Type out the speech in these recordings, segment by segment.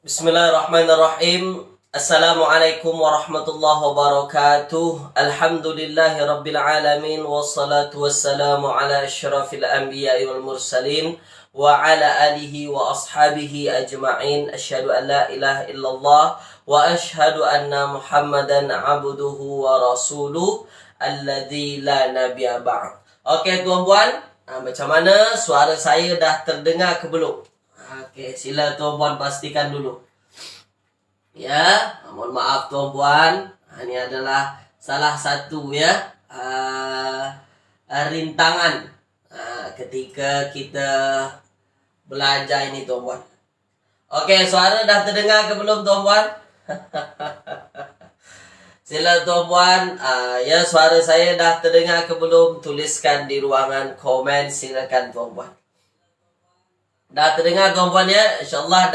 Bismillahirrahmanirrahim. Assalamualaikum warahmatullahi wabarakatuh. Alhamdulillahi rabbil alamin. Wassalatu wassalamu ala asyrafil anbiya'i wal mursalin. Wa ala alihi wa ashabihi ajma'in. Asyhadu an la ilaha illallah. Wa asyhadu anna muhammadan abduhu wa rasuluh. Alladzi la nabiyya ba'd. Okey tuan-puan, macam mana suara saya dah terdengar ke belum? Okey, sila tuan-puan pastikan dulu. Ya, mohon maaf tuan-puan. Ini adalah salah satu rintangan ketika kita belajar ini tuan-puan. Okey, suara dah terdengar ke belum tuan-puan? Sila tuan-puan, ya suara saya dah terdengar ke belum? Tuliskan di ruangan komen, silakan tuan-puan. Dah terdengar tuan-puan ya? InsyaAllah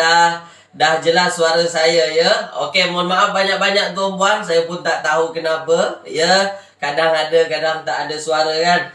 dah jelas suara saya ya. Okey, mohon maaf banyak-banyak tuan-puan. Saya pun tak tahu kenapa. Ya, kadang ada, kadang tak ada suara kan.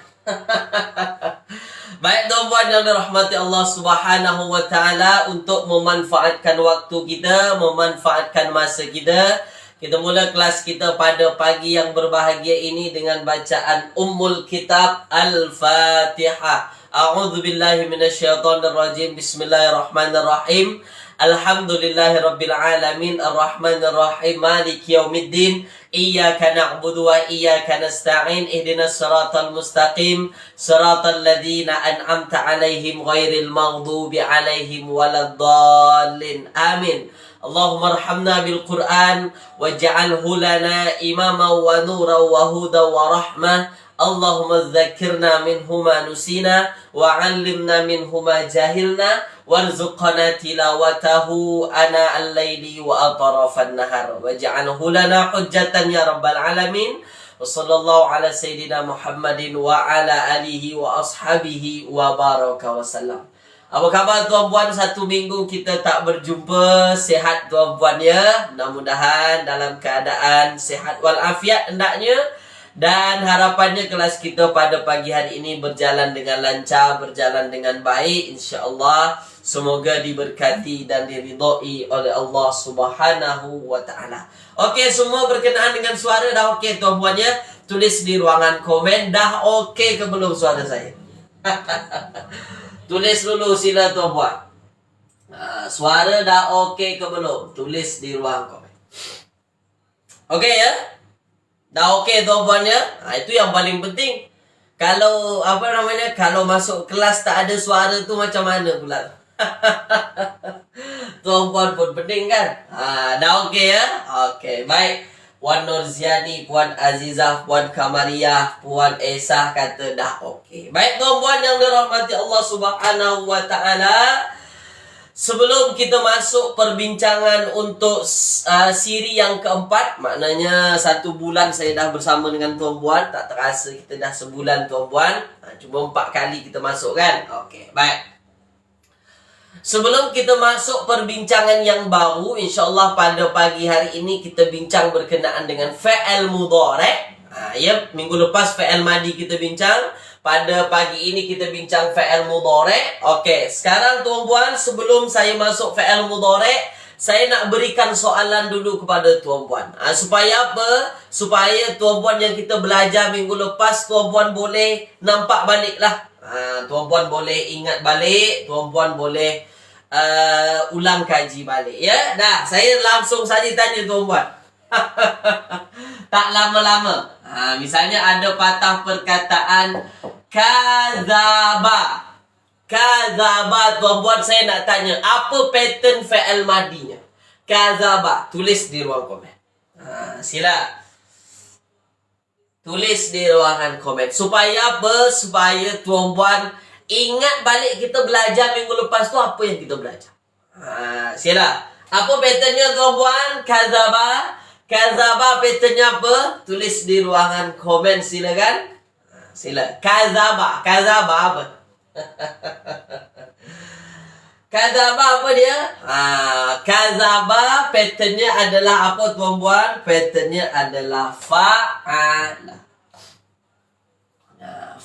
Baik tuan-puan yang dirahmati Allah Subhanahu wa taala, untuk memanfaatkan waktu kita, memanfaatkan masa kita, kita mula kelas kita pada pagi yang berbahagia ini dengan bacaan Ummul Kitab Al-Fatihah. A'udzu billahi minasyaitonir rajim. Bismillahirrahmanirrahim. Alhamdulillahirabbil alamin arrahmanir rahim maliki yaumiddin iyyaka na'budu wa iyyaka nasta'in ihdinas siratal mustaqim siratal ladzina an'amta 'alaihim ghairil maghdubi 'alaihim waladdallin. Amin. Allahumma arhamna bil Qur'an waj'alhu lana imama wa nura wa huda wa rahmah. Allahumma dzakkirna minhu ma nusina wa 'allimna minhu ma jahilna warzuqna tilawatahu ana al-laili wa atrafan nahar waj'alhu lana hujjatan ya rabbal alamin. Wa sallallahu ala sayyidina Muhammadin wa ala alihi wa ashabihi wa baraka wa sallam. Apa khabar tuan-puan? Satu minggu kita tak berjumpa. Sehat tuan-puan ya? Mudah-mudahan dalam keadaan sehat walafiat hendaknya. Dan harapannya kelas kita pada pagi hari ini berjalan dengan lancar, berjalan dengan baik, insya-Allah. Semoga diberkati dan diridhai oleh Allah Subhanahu wa taala. Okey, semua berkenaan dengan suara dah okey tuan-puan ya? Tulis di ruangan komen dah okey ke belum suara saya? Tulis dulu sila tuan-puan. Suara dah okey ke belum? Tulis di ruang komen. Okey ya? Dah okey tuan-puan ya? Itu yang paling penting. Kalau kalau masuk kelas tak ada suara tu macam mana pula? Tuan-puan pun penting kan? Dah okey ya? Okey, baik. Puan Nurziani, Puan Azizah, Puan Kamariah, Puan Esah kata dah okey. Baik tuan-puan yang dirahmati Allah Subhanahu wa taala, sebelum kita masuk perbincangan untuk siri yang keempat, maknanya 1 bulan saya dah bersama dengan tuan-puan. Tak terasa kita dah sebulan tuan-puan. Cuma 4 kali kita masuk kan? Okey, baik. Sebelum kita masuk perbincangan yang baru, insya-Allah pada pagi hari ini kita bincang berkenaan dengan fi'il mudhari'. Ya, minggu lepas fi'il madi kita bincang. Pada pagi ini kita bincang fi'il mudhari'. Okey, sekarang tuan-puan, sebelum saya masuk fi'il mudhari', saya nak berikan soalan dulu kepada tuan-puan. Supaya apa? Supaya tuan-puan yang kita belajar minggu lepas, tuan-puan boleh nampak baliklah. Tuan-puan boleh ingat balik, tuan-puan boleh ulang kaji balik ya. Dah, saya langsung saja tanya tuan-puan. Tak lama-lama. Misalnya ada patah perkataan kadzaba. Kadzaba tuan-puan, saya nak tanya apa pattern fi'il madinya? Kadzaba, tulis di ruang komen. Sila tulis di ruangan komen. Supaya apa? Supaya tuan-puan ingat balik kita belajar minggu lepas tu apa yang kita belajar. Sila. Apa patternnya tuan-puan? Kadzaba. Kadzaba patternnya apa? Tulis di ruangan komen silakan. Sila. Kadzaba. Kadzaba apa? Kadzaba apa dia? Kadzaba patternnya adalah apa tuan-puan? Patternnya adalah fa'ala.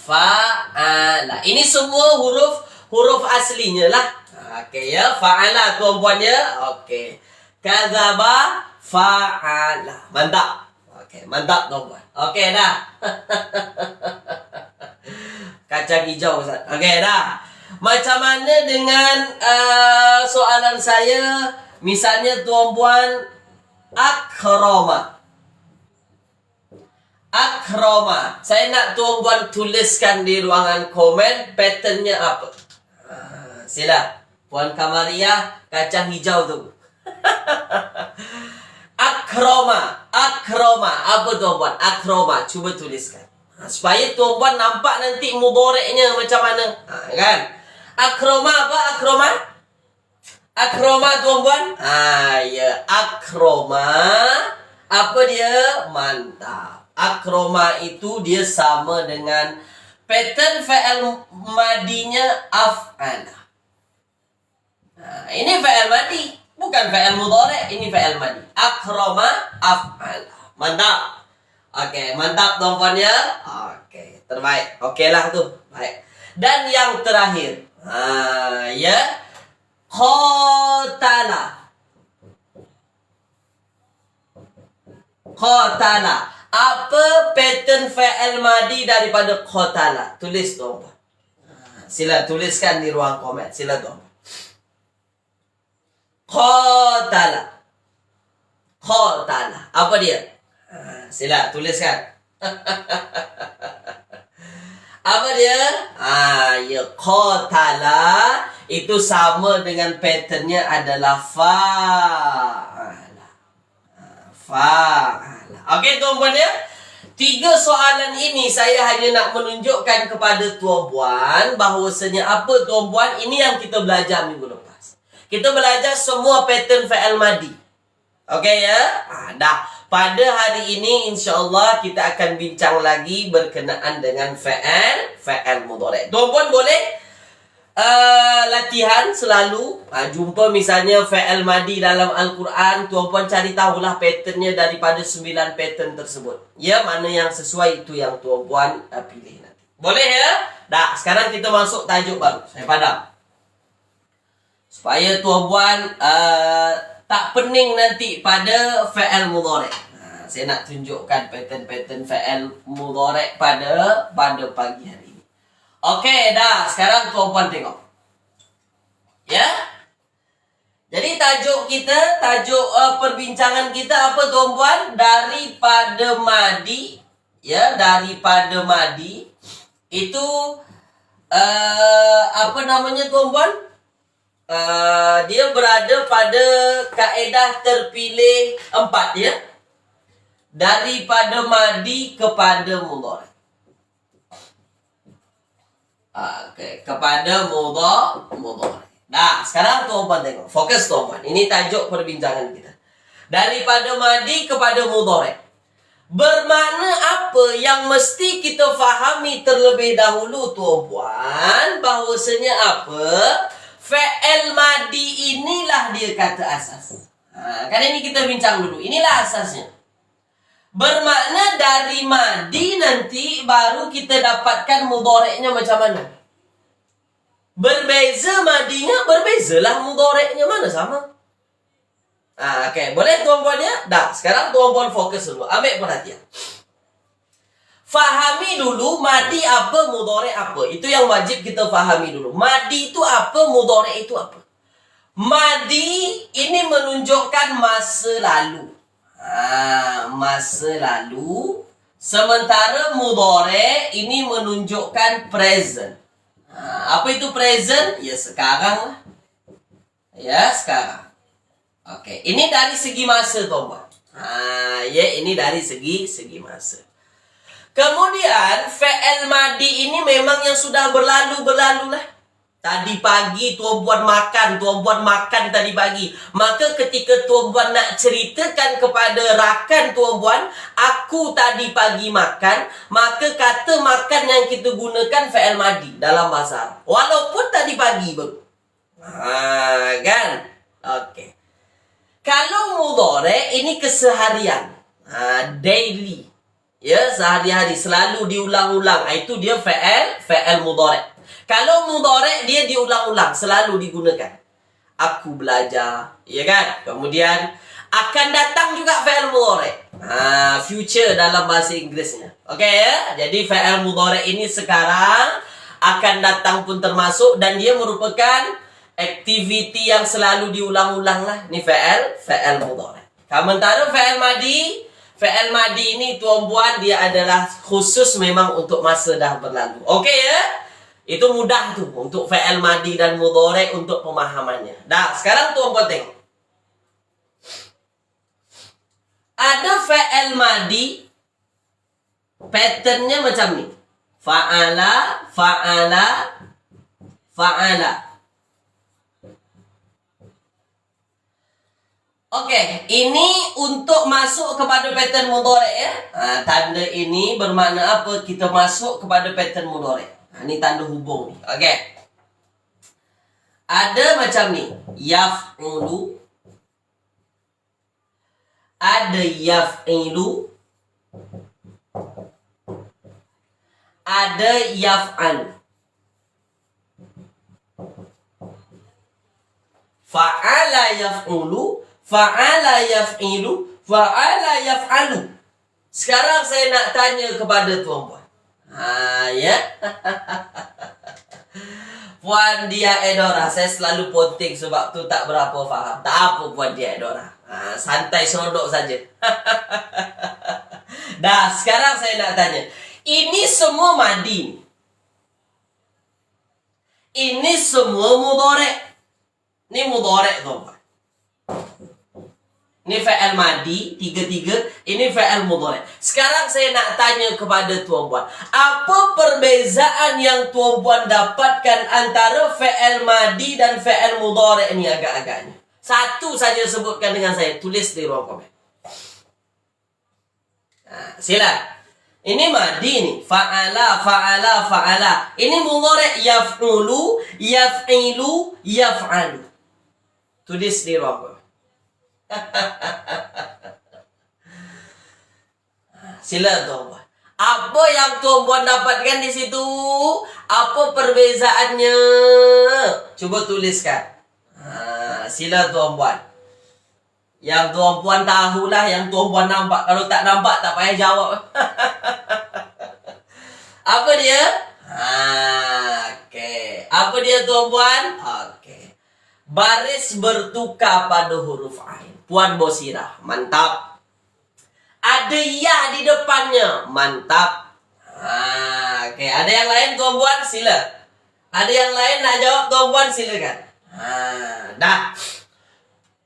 Fa'ala. Ini semua huruf aslinya lah. Okey ya, fa'ala tuan-puan ya. Okey. Kadzaba fa'ala. Mantap. Okey, mantap tuan-puan. Okey dah. Kacang hijau Ustaz. Okey dah. Macam mana dengan soalan saya? Misalnya tuan-puan akroma. Akroma. Saya nak tuan-puan tuliskan di ruangan komen patternnya apa. Sila. Puan Kamaria, kacang hijau tu. Akroma. Akroma. Apa tuan-puan? Akroma. Cuba tuliskan. Supaya tuan-puan nampak nanti mudhoreknya macam mana. Kan? Akroma apa? Akroma? Akroma tuan-puan? Ya. Akroma. Apa dia? Mantap. Akroma itu dia sama dengan pattern fa'al madinya af'ala. Ini fa'al madi, bukan fa'al mudhari', ini fa'al madi. Akrama af'ala. Mantap. Okey, mantap tuan-puan ya. Okey, terbaik. Okeylah tu. Baik. Dan yang terakhir, ya. Qatala. Qatala. Apa pattern fa'al madi daripada qatala? Tulis tuan-puan. Sila tuliskan di ruang komen. Sila tuan-puan. Qatala. Qatala. Apa dia? Sila tuliskan. Apa dia? Ya, qatala itu sama dengan patternnya adalah fa'ala. Fa'ala. Okey tuan-puan ya. 3 soalan ini saya hanya nak menunjukkan kepada tuan-puan bahawasanya apa tuan-puan, ini yang kita belajar minggu lepas. Kita belajar semua pattern fa'al madi. Okey ya? Dah. Pada hari ini insya-Allah kita akan bincang lagi berkenaan dengan fa'al mudhari'. Tuan-puan boleh latihan selalu jumpa misalnya fa'al madi dalam Al-Quran, tuan-puan cari tahulah patternnya daripada 9 pattern tersebut. Ya, mana yang sesuai itu yang tuan-puan pilih nanti. Boleh ya? Dah, sekarang kita masuk tajuk baru. Saya padam. Supaya tuan-puan tak pening nanti pada fa'al mudhari'. Saya nak tunjukkan pattern-pattern fa'al mudhari' pada pagi hari. Okey, dah. Sekarang tuan-puan tengok. Ya? Jadi tajuk kita, perbincangan kita apa tuan-puan? Daripada madi. Ya, daripada madi. Itu, apa namanya tuan-puan? Dia berada pada kaedah terpilih 4, ya? Daripada madi kepada mudhari'. Okey, kepada mudhari'. Dah, sekarang tuan-puan tengok. Fokus tuan-puan. Ini tajuk perbincangan kita. Daripada madi kepada mudhari'. Bermakna apa yang mesti kita fahami terlebih dahulu tuan-puan? Bahawasanya apa? Fa'al madi inilah dia kata asas. Kali ini kita bincang dulu. Inilah asasnya. Bermakna dari madi nanti baru kita dapatkan mudhari'nya macam mana. Berbeza madinya, berbezalah mudhari'nya, mana sama. Okey, boleh tuan-puan ya? Dah, sekarang tuan-puan fokus dulu. Ambil perhatian. Fahami dulu madi apa, mudhari' apa. Itu yang wajib kita fahami dulu. Madi itu apa, mudhari' itu apa. Madi ini menunjukkan masa lalu. Masa lalu. Sementara mudhari' ini menunjukkan present. Apa itu present? Ya sekarang lah. Ya sekarang. Okey, ini dari segi masa tuan-tuan. Ya ini dari segi masa. Kemudian fa'al madi ini memang yang sudah berlalu lah. Tadi pagi tuan-puan makan tadi pagi. Maka ketika tuan-puan nak ceritakan kepada rakan tuan-puan, aku tadi pagi makan, maka kata makan yang kita gunakan fa'al madi dalam bahasa Arab. Walaupun tadi pagi baru. Kan? Okey. Kalau mudhari' ini keseharian. Daily. Ya, sehari-hari selalu diulang-ulang. Itu dia fa'al mudhari'. Kalau mudhari' dia diulang-ulang, selalu digunakan. Aku belajar, ya kan? Kemudian akan datang juga fi'il mudhari. Future dalam bahasa Inggrisnya. Oke ya? Jadi fi'il mudhari ini sekarang akan datang pun termasuk, dan dia merupakan aktiviti yang selalu diulang-ulang lah. Ini fi'il mudhari. Sementara fi'il madi ini tuan-puan dia adalah khusus memang untuk masa dah berlalu. Oke ya? Itu mudah tuh untuk fi'il madi dan mudhari untuk pemahamannya. Dah, sekarang tuan-puan tengok. Ada fi'il madi patternnya macam ni. Fa'ala, fa'ala, fa'ala. Oke, ini untuk masuk kepada pattern mudhari ya. Tanda ini bermakna apa? Kita masuk kepada pattern mudhari. Ini tanda hubung nih. Oke. Ada macam ni. Yaf'ulu. Ada yaf'ilu. Ada yaf'al. Fa'ala yaf'ulu. Fa'ala yaf'ilu. Fa'ala yaf'alu. Sekarang saya nak tanya kepada tuan-puan. Ya. Puan Dia Edora, saya selalu ponteng sebab tu tak berapa faham. Tak apa Puan Dia Edora. Santai serodok saja. Dah, sekarang saya nak tanya. Ini semua madi. Ini semua mudhari. Ini mudhari tuan-puan. Ini fi'il madi, tiga-tiga. Ini fi'il mudhari. Sekarang saya nak tanya kepada tuan-puan. Apa perbezaan yang tuan-puan dapatkan antara fi'il madi dan fi'il mudhari ini agak-agaknya? Satu saja sebutkan dengan saya. Tulis di ruang komen. Sila. Ini madi ni. Fa'ala, fa'ala, fa'ala. Ini mudhari. Yaf'ulu, yaf'ilu, yaf'alu. Tulis di ruang komen. Sila tuan-puan. Apa yang tuan-puan dapatkan di situ? Apa perbezaannya? Cuba tuliskan. Sila tuan-puan. Yang tuan-puan tahulah, yang tuan-puan nampak. Kalau tak nampak tak payah jawab. Apa dia? Okey. Apa dia tuan-puan? Okey. Baris bertukar pada huruf ain. Puan Bosirah, mantap. Ada ya di depannya, mantap. Okey, ada yang lain tuan-puan? Sila. Ada yang lain nak jawab tuan-puan? Silakan. Dah.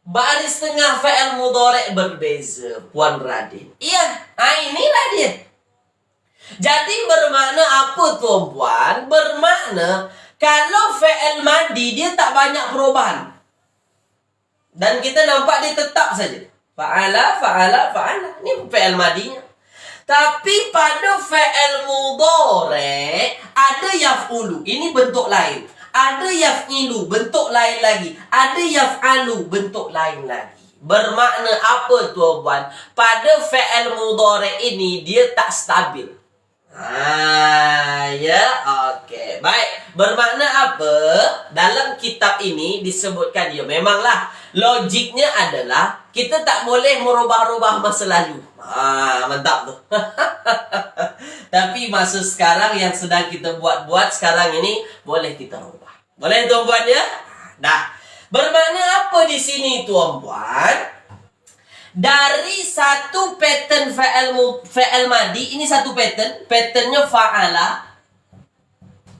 Baris tengah fi'il mudhari berbeza, Puan Radin. Iya, inilah dia. Jadi bermakna apa tuan-puan? Bermakna kalau fi'il madi dia tak banyak perubahan. Dan kita nampak dia tetap saja. Fa'ala, fa'ala, fa'ala. Ini fi'il madinya. Tapi pada fi'il mudhari ada yaf'ulu. Ini bentuk lain. Ada yaf'ilu, bentuk lain lagi. Ada yaf'alu, bentuk lain lagi. Bermakna apa tuan-puan? Pada fi'il mudhari ini dia tak stabil. Ya, okey. Baik. Bermakna apa? Dalam kitab ini disebutkan ya, memanglah logiknya adalah kita tak boleh merubah-rubah masa lalu. Mantap tu. Tapi masa sekarang yang sedang kita buat-buat sekarang ini boleh kita rubah. Boleh tuan-puan ya? Dah. Bermakna apa di sini tuan-puan? Dari satu pattern fi'il madi, ini satu pattern. Patternnya fa'ala.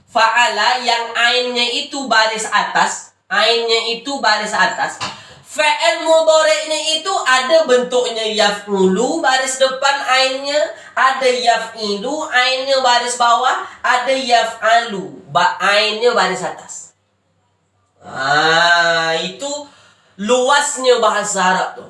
Fa'ala yang ainnya itu baris atas. Ainnya itu baris atas. Fi'il mudhari'nya itu ada bentuknya yaf'ulu, baris depan ainnya. Ada yaf'ilu, ainnya baris bawah. Ada yaf'alu, ainnya baris atas. Itu luasnya bahasa Arab tu.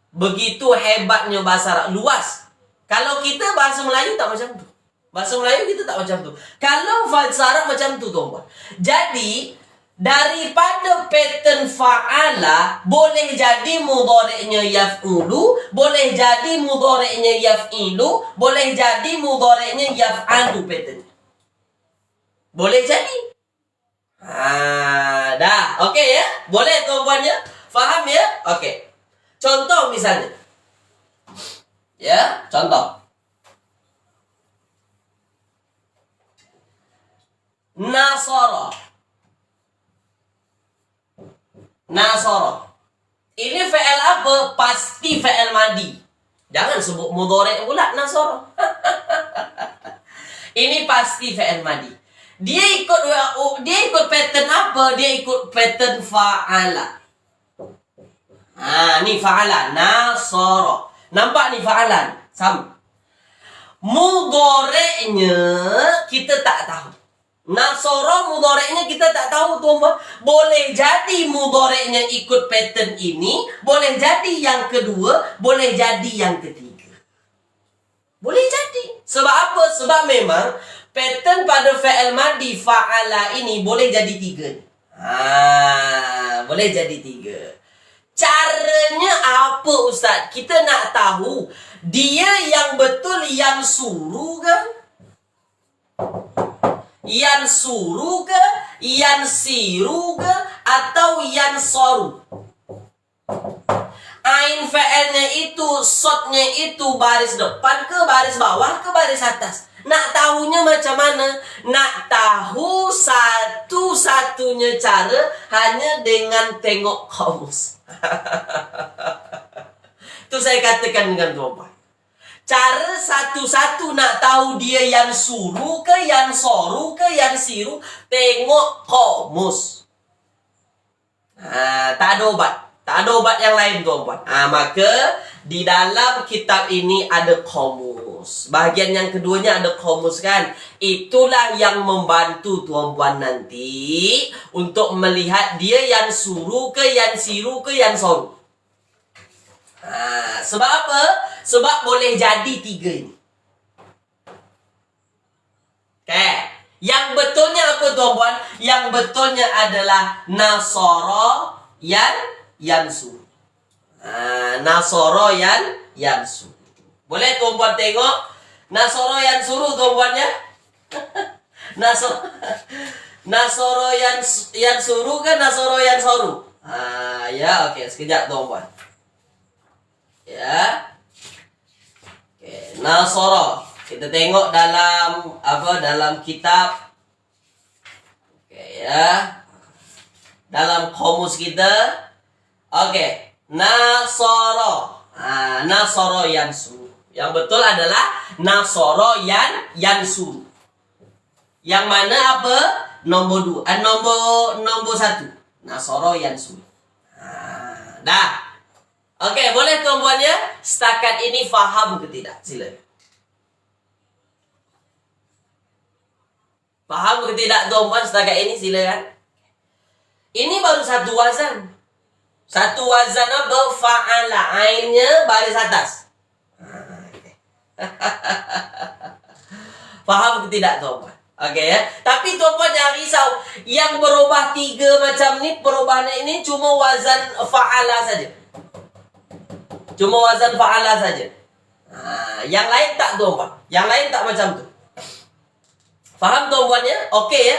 Begitu hebatnya bahasa Arab, luas. Kalau kita bahasa Melayu tak macam tu. Bahasa Melayu kita tak macam tu. Kalau bahasa Arab macam tu tuan-puan. Jadi daripada pattern fa'ala boleh jadi mudhari'nya yaf'ulu, boleh jadi mudhari'nya yaf'ilu, boleh jadi mudhari'nya yaf'alu pattern. Boleh jadi. Dah. Okey ya? Boleh tuan-puan ya? Faham ya? Okey. Contoh misalnya. Ya, contoh. Nasara. Nasara. Ini fi'il apa? Pasti fi'il madi. Jangan sebut mudhari' pula nasara. Ini pasti fi'il madi. Dia ikut pattern apa? Dia ikut pattern fa'ala. Ni fa'ala. Nasara. Nampak ni fa'alan? Sama. Mudhari'nya kita tak tahu. Nasara mudhari'nya kita tak tahu tuan-tuan. Boleh jadi mudhari'nya ikut pattern ini, boleh jadi yang kedua, boleh jadi yang ketiga. Boleh jadi. Sebab apa? Sebab memang pattern pada fi'il madi fa'ala ini boleh jadi tiga. Boleh jadi tiga. Caranya apa Ustaz? Kita nak tahu dia yang betul yang suruh kan? Yang suruh ke, yang siru ke, atau yang soru? Ain fa'ilnya itu, sodnya itu baris depan ke baris bawah ke baris atas? Nak tahunya macam mana? Nak tahu satu-satunya cara hanya dengan tengok kamus. Itu saya katakan dengan tuan-tuan. Cara satu-satu nak tahu dia yang suruh ke, yang soru ke, yang siru, tengok kamus. Tak ada obat. Tak ada obat yang lain tuan-tuan. Maka di dalam kitab ini ada kamus. Bahagian yang keduanya ada kamus kan. Itulah yang membantu tuan-tuan nanti untuk melihat dia yang suruh ke, yang siru ke, yang soru. Sebab apa? Sebab boleh jadi tiga ini. Okay. Yang betulnya apa tuan-tuan? Yang betulnya adalah nasara yang suruh. Nasara yang suruh. Boleh tuan-tuan tengok nasara yang suruh tuan-tuan ya? Nasara yang suruh kan nasara yang soru? Ya, okey, sekejap tuan-tuan. Ya. Okay. Nasara. Kita tengok dalam dalam kitab. Okay, ya. Dalam kamus kita. Okay. Nasara. Nasara yang suruh. Yang betul adalah nasara yang suruh. Yang mana apa? Nombor 2. Nombor 1. Nasara yang suruh. Dah. Okey, boleh tuan-tuan ya? Setakat ini faham ke tidak? Silakan. Faham ke tidak tuan-tuan setakat ini? Silakan. Ini baru satu wazan. Satu wazan apa? Fa'ala. Ainnya baris atas. Faham ke tidak tuan-tuan? Okey ya. Tapi tuan-tuan jangan risau. Yang berubah 3 macam ni, perubahan ini cuma wazan fa'ala saja. Cuma wazan fa'ala saja. Yang lain tak tuan-tuan. Yang lain tak macam tu. Faham tuan-tuan ya? Okey ya?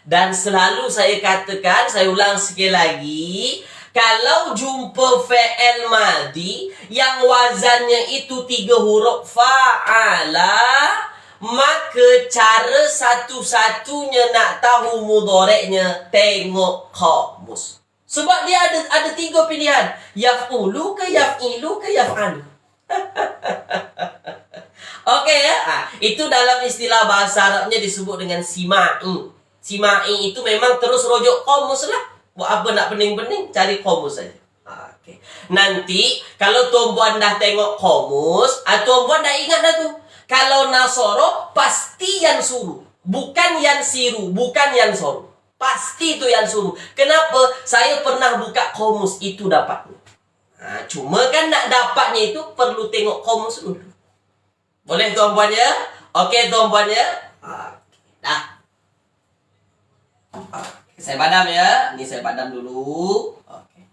Dan selalu saya katakan, saya ulang sekali lagi, kalau jumpa fi'il madi yang wazannya itu 3 huruf fa'ala, maka cara satu-satunya nak tahu mudhari'nya tengok kamus. Sebab dia ada 3 pilihan. Yaf'ulu ke, yaf'ilu ke, yaf'alu. Okey ya? Itu dalam istilah bahasa Arabnya disebut dengan sima'i. Sima'i itu memang terus rujuk kamus lah. Buat apa nak pening-pening? Cari kamus saja. Okay. Nanti kalau tuan-puan dah tengok kamus, tuan-puan dah ingat dah tu. Kalau nasoro pasti yang suruh. Bukan yang siru, bukan yang soru. Pasti itu yang suruh. Kenapa? Saya pernah buka kamus, itu dapatnya. Cuma kan nak dapatnya itu perlu tengok kamus dulu. Boleh tuan-puan ya? Okey tuan-puan ya? Dah. Saya padam ya. Ini saya padam dulu. Okey.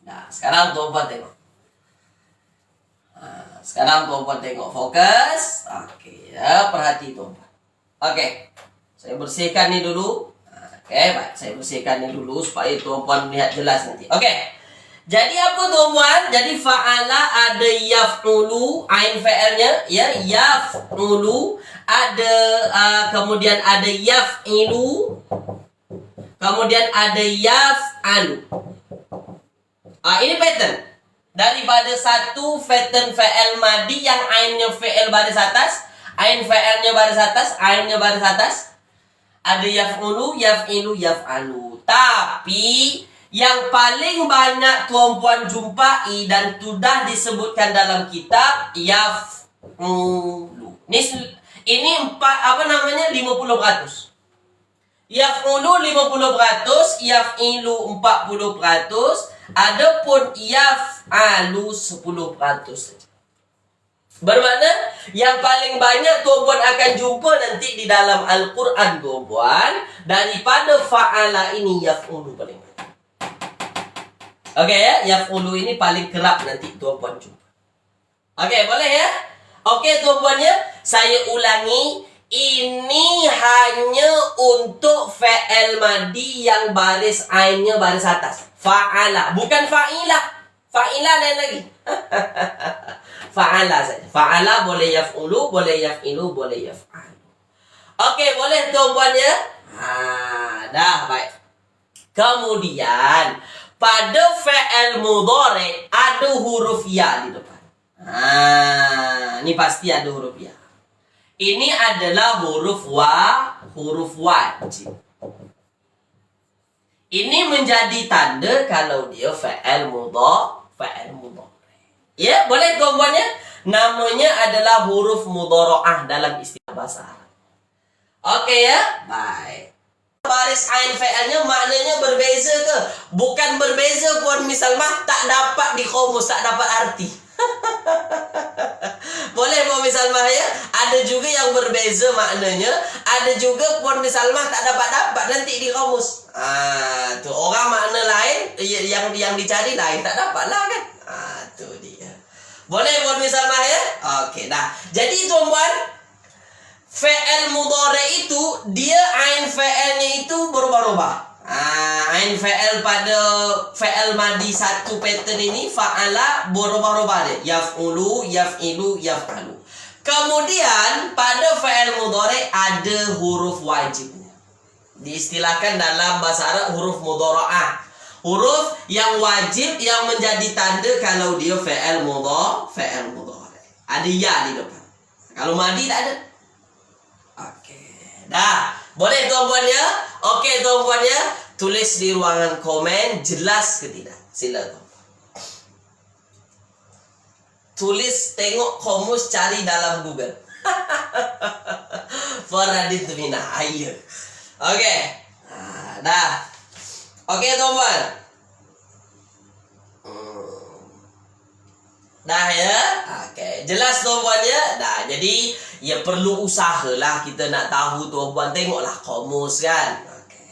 Nah, sekarang tuan-puan tengok. Sekarang tuan-puan tengok fokus. Okey ya, perhati tuan-puan. Okey. Saya bersihkan ni dulu. Oke, baik. Saya bersihkan ni dulu supaya tuan-puan lihat jelas nanti. Oke. Jadi apa tuan-puan? Jadi fa'ala ada yaf'ulu, ain fa'ilnya ya, yaf'ulu, ada kemudian ada yaf'ilu, kemudian ada yaf'alu. Ini pattern. Daripada satu pattern fa'il madi yang ainnya fa'il baris atas, ain fa'ilnya baris atas, ainnya baris atas. Ada yaf'ulu, yaf'ilu, yaf'alu. Tapi yang paling banyak tuan-puan jumpai dan sudah disebutkan dalam kitab yaf'ulu. Ini 50%. Yaf'ulu 50%, yaf'ilu 40%, adapun yaf'alu 10%. Bermakna yang paling banyak tuan-puan akan jumpa nanti di dalam Al-Quran tuan-puan, daripada fa'ala ini yaf'ulu paling banyak. Oke ya, yaf'ulu ini paling kerap nanti tuan-puan jumpa. Oke, boleh ya? Oke tuan-puan ya, saya ulangi. Ini hanya untuk fa'il madi yang baris ainnya baris atas. Fa'ala, bukan fa'ilah. Fa'ilah lain lagi. Fa'ala saja. Fa'ala boleh yaf'ulu, boleh yaf'ilu, boleh yaf'alu. Oke, boleh tuan-puan ya? Dah, baik. Kemudian pada fa'il mudhari ada huruf ya di depan. Ini pasti ada huruf ya. Ini adalah huruf wajib. Ini menjadi tanda kalau dia fa'il mudhari. Ya, boleh tuan-puan ya? Namanya adalah huruf mudhara'ah dalam istilah bahasa Arab. Oke ya? Baik. Baris ain fa'ilnya maknanya berbeza ke? Bukan berbeza puan misal mah tak dapat di komus, tak dapat arti. Boleh puan misal mah ya? Ada juga yang berbeza maknanya, ada juga puan misal mah tak dapat nanti di komus. Tuh orang makna lain yang dicari lain, tak dapat lah kan? Tuh dia. Boleh puan misal mah ya? Oke, dah. Jadi tuan-puan, fa'il mudhari itu dia ain fa'ilnya itu berubah-ubah. Ain fa'il pada fa'il madi satu pattern ini fa'ala berubah-ubah dia. Yaf'ulu, yaf'ilu, yaf'alu. Kemudian pada fa'il mudhari ada huruf wajibnya. Diistilahkan dalam bahasa Arab huruf mudhara'ah. Huruf yang wajib yang menjadi tanda kalau dia fa'il mudhari. Ada ya di depan. Kalau madi tak ada. Oke, dah. Boleh tuan-puan ya? Oke tuan-puan ya? Tulis di ruangan komen jelas ke tidak? Sila tuan-puan. Tulis, tengok komus, cari dalam Google. Faradit mina. Ayo. Oke. Dah. Oke tuan-puan. Dah ya? Oke, jelas tuan-puan ya? Dah, jadi ya perlu usahalah kita nak tahu tuan-puan. Tengoklah komus kan? Oke.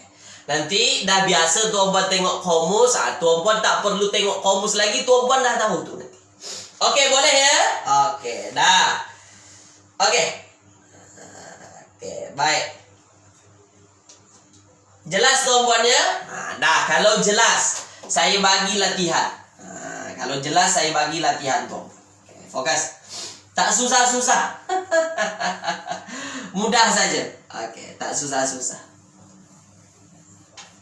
Nanti dah biasa tuan-puan tengok komus, tuan-puan tak perlu tengok komus lagi, tuan-puan dah tahu tu nanti. Oke, boleh ya? Oke, dah. Oke. Oke, baik. Jelas tuan-puan ya? Dah, kalau jelas saya bagi latihan. Kalau jelas saya bagi latihan tuan. Okay, fokus. Tak susah-susah. Mudah saja. Oke, tak susah-susah.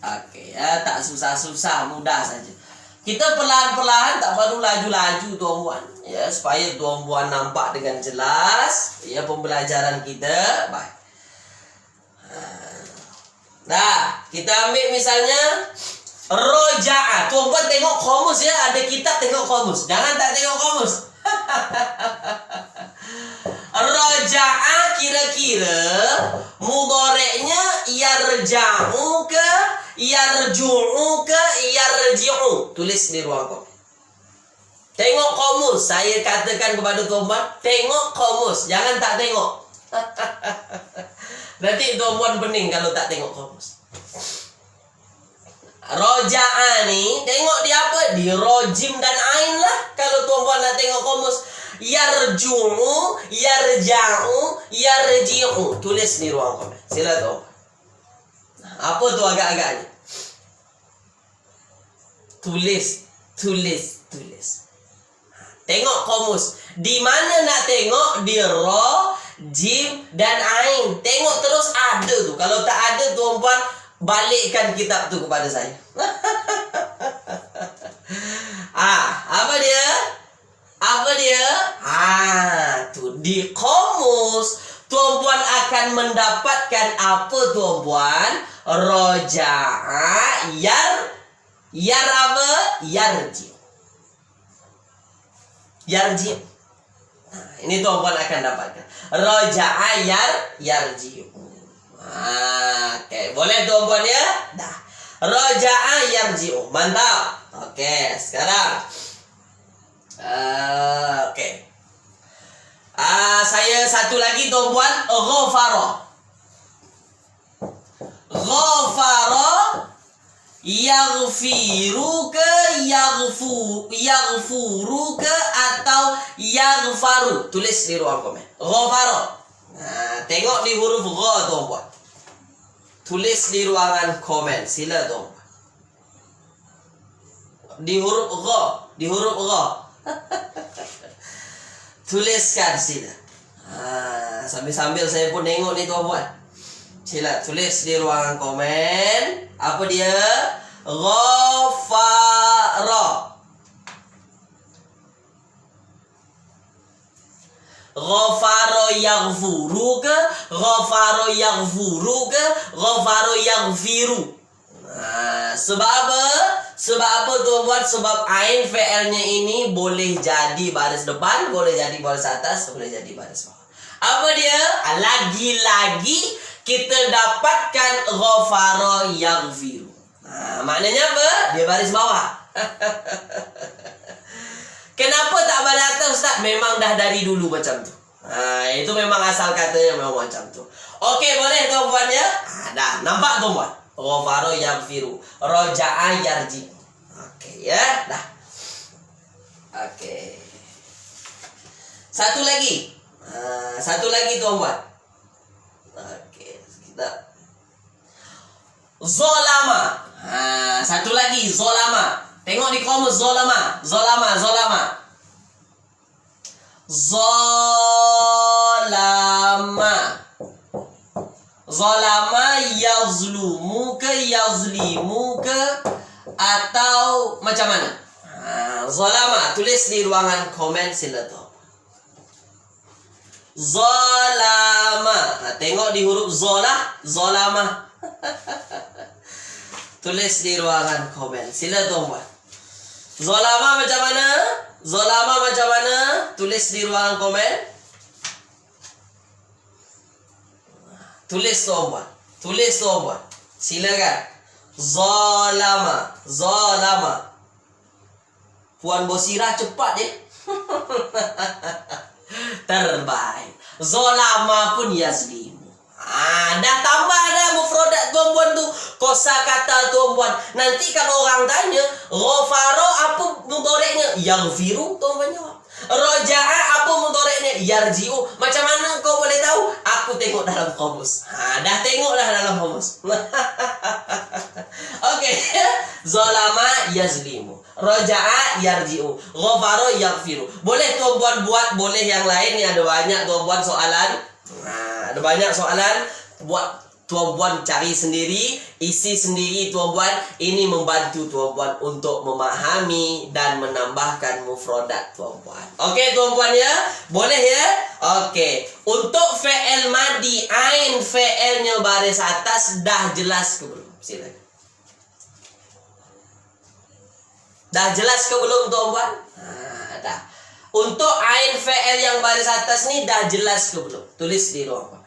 Oke, ya, tak susah-susah, mudah saja. Kita perlahan-perlahan, tak perlu laju-laju tuan-puan. Ya, supaya tuan-puan nampak dengan jelas ya pembelajaran kita. Baik. Nah, kita ambil misalnya roja'a. Tuan-puan tengok komus ya. Ada kitab, tengok komus. Jangan tak tengok komus. Roja'a kira-kira mudhari'nya yarja'u ke, yarju'u ke, yarji'u. Tulis di ruang komen. Tengok komus. Saya katakan kepada tuan-puan, tengok komus. Jangan tak tengok. Nanti tuan-puan pening kalau tak tengok komus. Roja'a ni, tengok di apa? Di rojim dan ain lah. Kalau tuan-puan nak tengok komus. Yarju'u, yarja'u, yarji'u. Tulis di ruang komen. Sila tuan. Apa tu agak-agaknya? Tulis. Tengok komus. Di mana nak tengok? Di ro, jim, dan ain. Tengok terus ada tu. Kalau tak ada, tuan-puan, balikkan kitab tu kepada saya. Apa dia? Tu di komus tuan-puan akan mendapatkan apa tuan-puan? Roja'a yar apa? Yarji. Ini tuan-puan akan dapatkan. Roja'a yarji. Oke, boleh tuan-puan ya? Dah. Roja'a yarji. Mantap. Oke, sekarang saya satu lagi tuan-puan. Ghafara yaghfuruka atau yaghfaru. Tulis di ruang komen. Ghafara. Tengok di huruf gha tuan-puan. Tulis di ruangan komen. Sila tuan-puan. Di huruf gha. Tuliskan sila. Sambil-sambil saya pun tengok ni tuan-puan. Sila tulis di ruangan komen. Apa dia? Ghafara. Ghafara yaghfuruka, ghafara yaghfiru. Sebab apa? Sebab apa tuan-tuan? Sebab ain fi'ilnya ini boleh jadi baris depan, boleh jadi baris atas, boleh jadi baris bawah. Apa dia? Lagi-lagi kita dapatkan ghafara yaghfiru. Maknanya apa? Dia baris bawah. Kenapa tak baris atas, Ustaz? Memang dah dari dulu macam tu. Itu memang asal katanya memang macam tu. Okey, boleh tuan-tuan ya? Dah, nampak tuan-tuan? Ghafara yaghfiru, roja'a yarji. Okey ya, dah. Okey. Satu lagi tuan-tuan. Okey, kita zolama. Satu lagi zolama. Tengok di komus zolama. Zolama yazlimuka atau macam mana? Zolama, tulis di ruangan komen sila tu. Zolama. Tengok di huruf zolama. Tulis di ruangan komen sila tuan-tuan. Zolama macam mana? Tulis di ruangan komen. Tulis tuan-tuan. Silakan. Zolama. Puan Bosira cepat je. Terbaik. Zolama pun yazlimu. Dah tambah dah mufradat tuan-puan tu. Kosakata tuan-puan. Nanti kalau orang tanya, ghafara apa mudhari'nya? Yaghfiru, tuan-puan jawab. Roja'a apa mudhari'nya? Yarji'u. Macam mana kau boleh tahu? Aku tengok dalam kamus. Dah tengok dah dalam kamus. Okey. Zolama yazlimu. Roja'a yarji'u. Ghafara yaghfiru. Boleh tuan-puan buat, boleh yang lain. Ni ada banyak tuan-puan soalan. Ada banyak soalan. Buat tuan-puan cari sendiri, isi sendiri tuan-puan. Ini membantu tuan-puan untuk memahami dan menambahkan mufradat tuan-puan. Okey tuan-puan ya? Boleh ya? Okey. Untuk fi'il madi, ain fi'ilnya baris atas dah jelas ke belum? Silakan. Dah jelas ke belum tuan-puan? Dah. Untuk ain fi'il yang baris atas ni dah jelas ke belum? Tulis di ruang komen.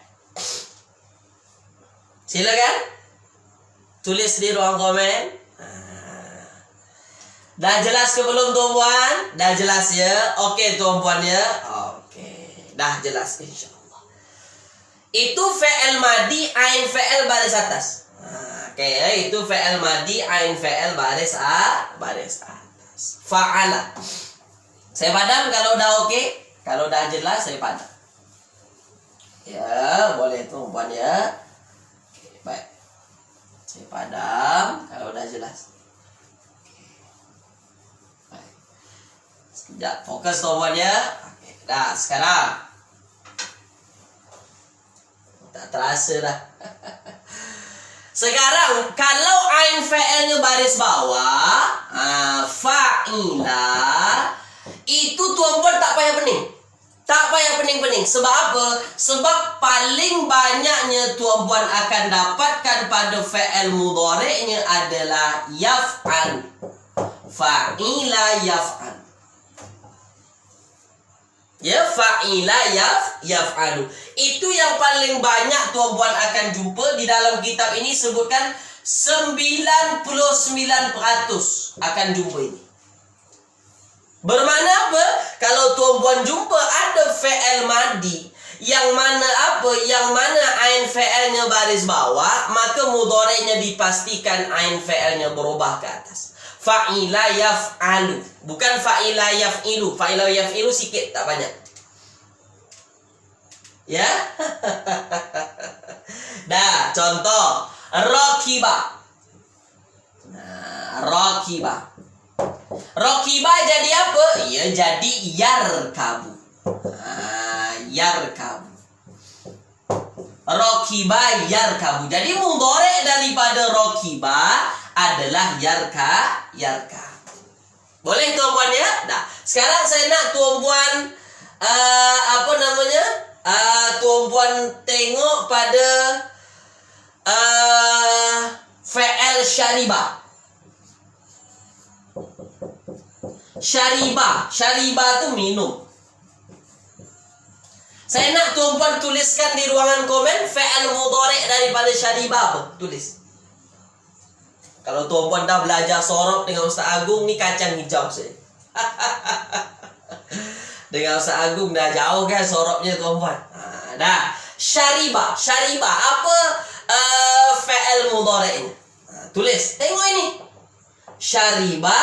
Silakan. Tulis di ruang komen. Dah jelas ke belum tuan-puan? Dah jelas ya? Okey tuan-puan ya? Okey. Dah jelas insyaAllah. Itu fi'il madi, ain fi'il baris atas. Okey, itu fi'il madi, ain fi'il baris atas. Fa'ala. Saya padam kalau dah okey. Kalau dah jelas saya padam. Ya, boleh tuan-puan ya. Baik. Saya padam kalau udah jelas. Sekejap, fokus tombolnya. Oke, dah sekarang. Tak terasa dah. Sekarang kalau ain fa'ilnya baris bawah, fa'ila, itu tuan-puan tak payah pening. Tak payah pening-pening. Sebab apa? Sebab paling banyaknya tuan-puan akan dapatkan pada fa'il mudhari'nya adalah yaf'al. Fa'ila yaf'al. Ya, fa'ila yaf'alu. Itu yang paling banyak tuan-puan akan jumpa di dalam kitab ini. Sebutkan 99% akan jumpa ini. Bermakna apa? Kalau tuan-puan jumpa ada fa'il madi yang mana apa? Yang mana ain fa'ilnya baris bawah, maka mudhari'nya dipastikan ain fa'ilnya berubah ke atas. Fa'ila yaf'alu, bukan fa'ila yaf'ilu. Fa'ila yaf'ilu sikit, tak banyak. Ya. Dah, contoh rakiba. Nah, rakiba. Rakiba jadi apa? Ya, jadi yarkabu. Yarkabu. Rakiba yarkabu. Jadi mudhari' daripada rakiba adalah yarka. Boleh tuan-puan ya? Dah. Sekarang saya nak tuan-puan tuan-puan tengok pada fa'il syariba. Syariba tu minum. Saya nak tuan-puan tuliskan di ruangan komen fa'il mudhari' daripada syariba apa? Tulis. Kalau tuan-puan dah belajar sorop dengan Ustaz Agung, ni kacang hijau saya. Dengan Ustaz Agung dah jauh kan soropnya tuan-puan. Dah. Syariba. Apa fa'il mudhari'nya? Tulis. Tengok ini. Syariba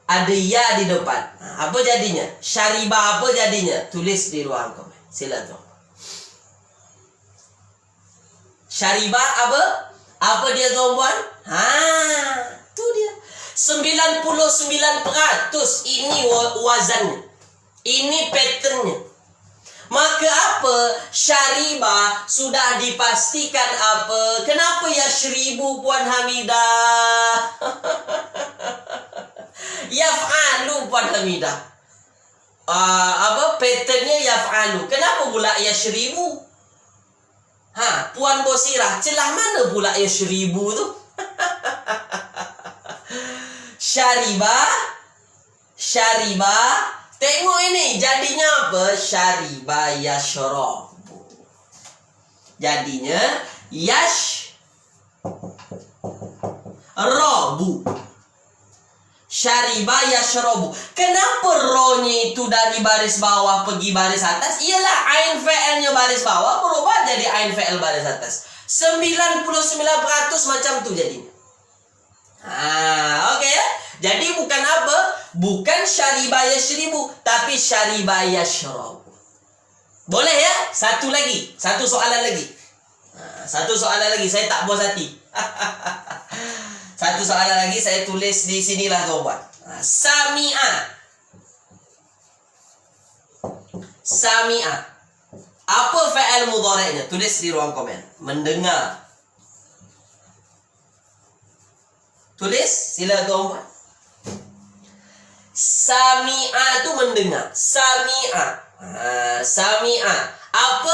ada ya di depan. Apa jadinya? Syariba apa jadinya? Tulis di ruang komen. Silakan. Syariba apa? Apa dia tuan-puan? Tu dia. 99% ini wazannya. Ini patternnya. Maka apa? Syariba sudah dipastikan apa? Kenapa ya 1000 Puan Hamidah? Yaf'alu Puan Hamidah. Patternnya yaf'alu. Kenapa pula ya 1000? Puan Bosirah, celah mana pula ya 1000 tu? Syariba. Tengok ini, jadinya apa? Syariba yashrabu. Jadinya yashrabu. Syariba yashrabu. Kenapa ro-nya itu dari baris bawah pergi baris atas? Ialah ain fa'ilnya baris bawah berubah jadi ain fa'il baris atas. 99% macam tu jadinya. Okey ya. Jadi bukan apa? Bukan syariba yashribu, tapi syariba yashrabu. Boleh ya? Satu soalan lagi. Saya tak puas hati. Satu soalan lagi saya tulis di sinilah tuan-puan. Sami'a. Apa fa'il mudhari'nya? Tulis di ruang komen. Mendengar. Tulis, sila tuan-puan. Sami'a tu mendengar. Sami'a. Apa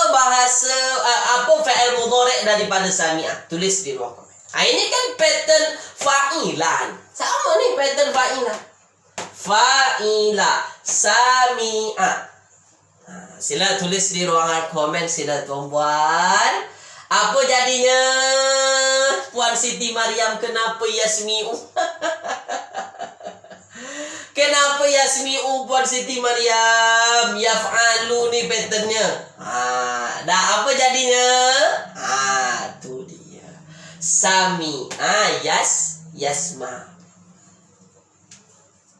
fa'il mudhari' daripada sami'a? Tulis di ruang komen. Ini kan pattern fa'ilan. Sama ni pattern fa'ilan. Fa'ila. Sami'a. Sila tulis di ruangan komen sila tuan-puan. Apa jadinya? Puan Siti Mariam, kenapa Yasmi'u? Kenapa Yasmi'u Puan Siti Mariam? Yaf'alu ni patternnya. Dah apa jadinya? Tu dia. Sami'a yasma.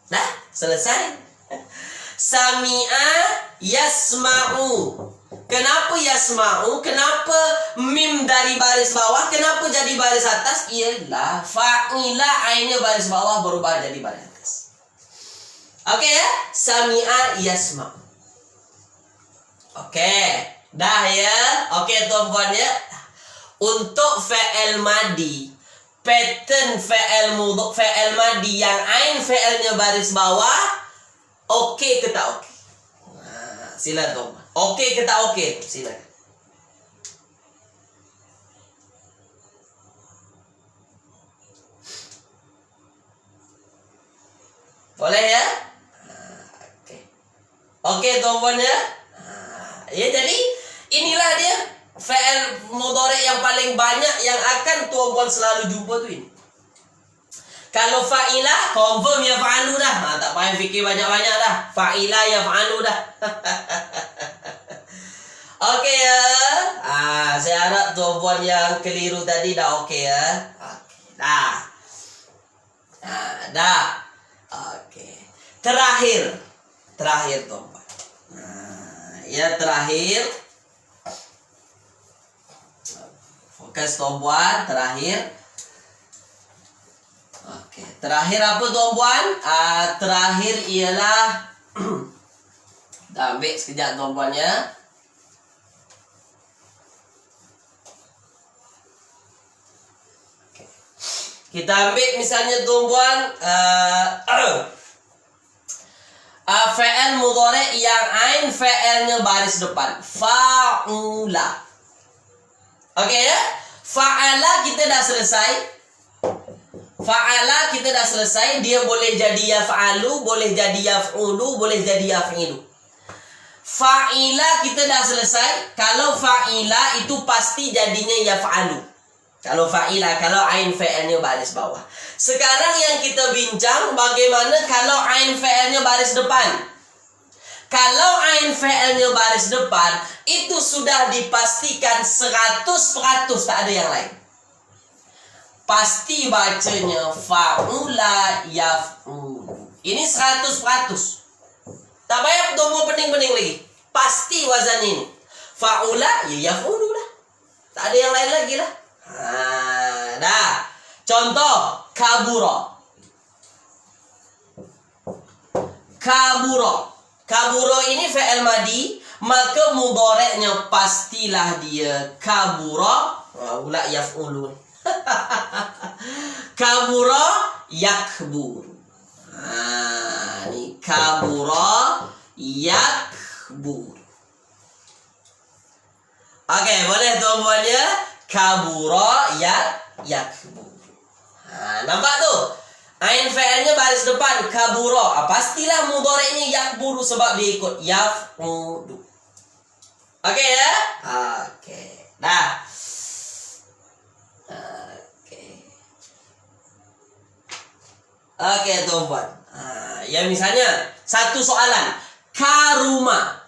Dah selesai. Sami'a yasma'u. Kenapa yasma'u? Kenapa mim dari baris bawah? Kenapa jadi baris atas? Ialah fa'ila ainnya baris bawah berubah jadi baris atas. Oke ya? Sami'a yasma'u. Oke. Dah ya? Oke tuan-puan ya? Untuk fi'il madi, pattern fi'il madi yang ain fi'ilnya baris bawah, oke ke tak oke? Nah, sila tuan. Oke ke tak oke? Silakan. Boleh ya? Oke. Oke tuan-puan ya? Ya jadi inilah dia fi'il mudhari yang paling banyak yang akan tuan-puan selalu jumpa tuh ini. Kalau fa'ilah confirm ya fa'alu dah. Tak payah fikir banyak-banyak dah. Fa'ilah ya fa'alu dah. Oke ya. Saya harap tuan-puan yang keliru tadi dah oke ya. Oke, dah. Dah. Oke. Terakhir tuan-puan. Ya terakhir. Fokus tuan-puan, terakhir. Oke, terakhir apa tuan-puan? Terakhir ialah dah ambil sekejap tuan-puan ya. Kita ambil misalnya tuan-puan fi'il mudhari yang ain fi'ilnya baris depan. Fa'ula. Oke ya? Fa'ala kita dah selesai. Fa'ala kita dah selesai. Dia boleh jadi yaf'alu, boleh jadi yaf'ulu, boleh jadi yaf'ilu. Fa'ila kita dah selesai. Kalau fa'ila itu pasti jadinya yaf'alu. Kalau fa'ila, kalau ain fi'ilnya baris bawah. Sekarang yang kita bincang bagaimana kalau ain fi'ilnya baris depan. Kalau ain fi'ilnya baris depan, itu sudah dipastikan 100% tak ada yang lain. Pasti bacanya fa'ula yaf'ulu. Ini 100%. Tak payah tunggu pening-pening lagi. Pasti wazan ini. Fa'ula ya yaf'ulu lah. Tak ada yang lain lagi lah. Dah. Contoh kabura. Kabura ini fi'il madi, maka mudhari'nya pastilah dia kabura. Ula yaf'ulu. Kabura yakbur. Ini kabura yakbur. Oke, boleh tuan-puan ya? Kabura yakbur. Nampak tuh? Ain fi'ilnya baris depan kabura. Pastilah mudhari'nya yakburu sebab dia ikut yaf'ulu. Oke ya? Oke. Dah. Oke tuan-puan. Ya misalnya satu soalan. Karuma.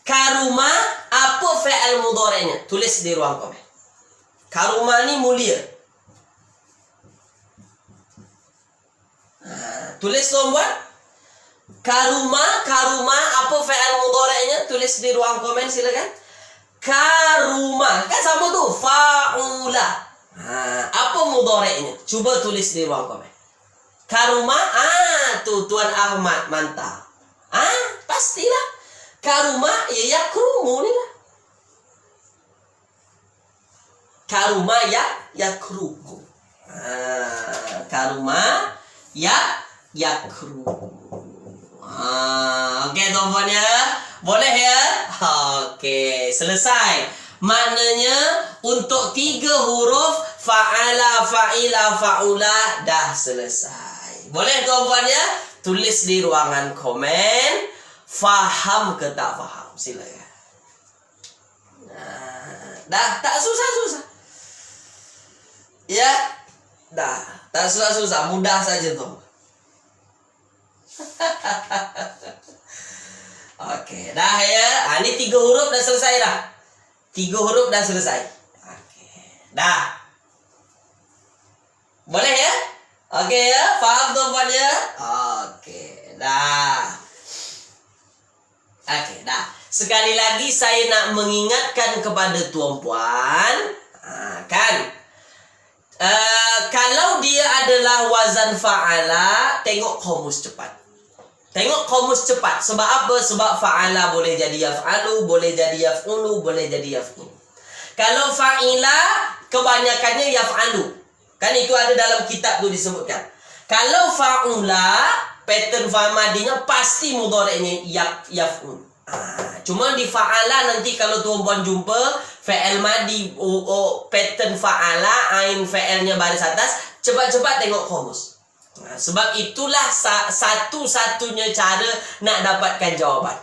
Karuma apa fi'il mudhari'nya? Tulis di ruang komen. Karuma ini mulia. Tulis tuan-puan. Karuma apa fi'il mudhari'nya? Tulis di ruang komen silakan. Karuma kan sama tuh fa'ula. Apa mudhari'nya? Coba tulis di ruang komen. Karuma, tuh Tuan Ahmad mantap. Pastilah. Karuma ya yakrumu ni lah. Karuma yakrumu. Karuma yakrumu. Oke tuan-puan ya. Boleh ya? Oke, selesai. Maknanya untuk 3 huruf fa'ala, fa'ila, fa'ula dah selesai. Boleh tuan-puan ya? Tulis di ruangan komen. Faham ke tak faham? Silakan. Dah tak susah-susah. Ya, dah tak susah-susah, mudah saja tuh. Oke, dah ya. Ini 3 huruf dah selesai dah. 3 huruf dah selesai. Oke, dah. Boleh ya? Oke ya, faham tuan-puan ya? Oke, dah. Oke, dah. Sekali lagi saya nak mengingatkan kepada tuan-puan, kan? Kalau dia adalah wazan fa'ala, tengok komus cepat. Tengok komus cepat. Sebab apa? Sebab fa'ala boleh jadi yaf'alu, boleh jadi yaf'ulu, boleh jadi yaf'in. Kalau fa'ila, kebanyakannya yaf'alu. Kan itu ada dalam kitab tu disebutkan. Kalau fa'ula, pattern fa'madinya pasti mudhari'nya yaf'ul. Cuma di fa'ala nanti kalau tuan-puan jumpa fa'al madi pattern fa'ala, ain fa'alnya baris atas, cepat-cepat tengok komus. Sebab itulah satu-satunya cara nak dapatkan jawapan.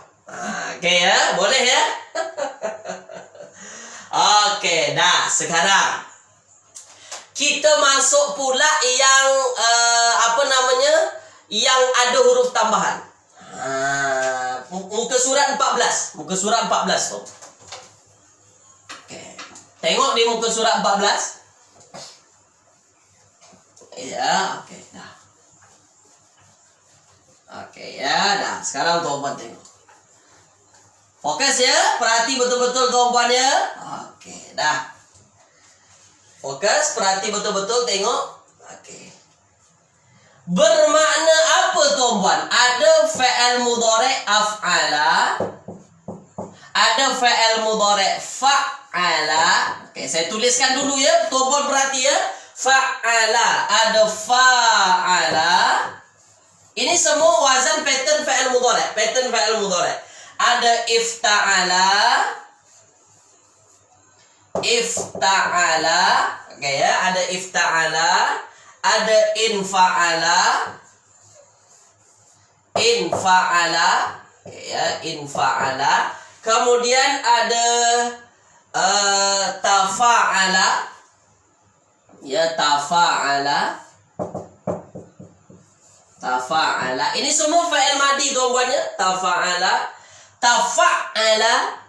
Okey ya, boleh ya? Okey, dah. Sekarang kita masuk pula yang yang ada huruf tambahan. Muka surat 14. Muka surat 14 tu. Okay. Tengok di muka surat 14. Ya, okey dah. Okey ya, dah. Sekarang tuan-puan tengok. Fokus ya, perhati betul-betul tuan-puan ya. Okey, dah. Fokus, perhati betul-betul tengok. Okey. Bermakna apa tuan-puan? Ada fa'al mudhari' af'ala, ada fa'al mudhari' fa'ala. Okey, saya tuliskan dulu ya, tuan-puan perhati ya. Fa'ala, ada fa'ala. Ini semua wazan pattern fa'al mudhari', pattern fa'al mudhari'. Ada ifta'ala, ifta'ala. Okey ya, ada ifta'ala. Ada infa'ala, infa'ala, ya, infa'ala. Kemudian ada tafa'ala, ya, tafa'ala, tafa'ala. Ini semua fa'il madi tuan-puan ya. Tafa'ala, tafa'ala,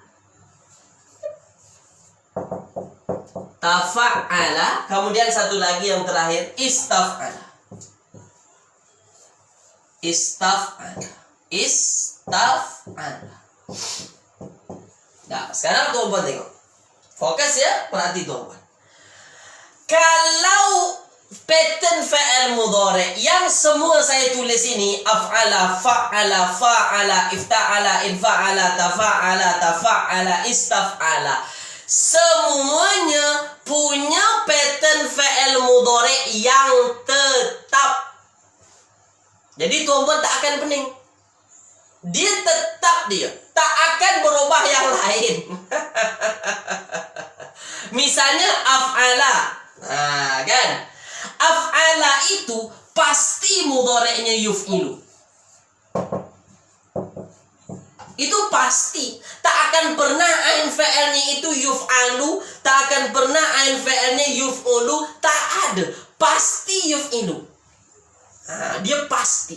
tafa'ala. Kemudian satu lagi yang terakhir, istaf'ala. Istaf'ala. Istaf'ala. Nah, sekarang tuan-puan tengok. Fokus ya, perhati tuan-puan. Kalau pattern fa'al mudhari' yang semua saya tulis ini, af'ala, fa'ala, fa'ala, ifta'ala, infa'ala, tafa'ala, tafa'ala, istaf'ala, semuanya punya pattern fa'al mudhari' yang tetap. Jadi tuan-puan tak akan pening. Dia tetap dia. Tak akan berubah yang lain. Misalnya af'ala. Kan? Af'ala itu pasti mudhari'nya yuf'ilu. Itu pasti. Tak akan pernah ain fa'alnya itu yuf'alu, tak akan pernah ain fa'alnya yuf'ulu, tak ada. Pasti yuf'ilu. Dia pasti.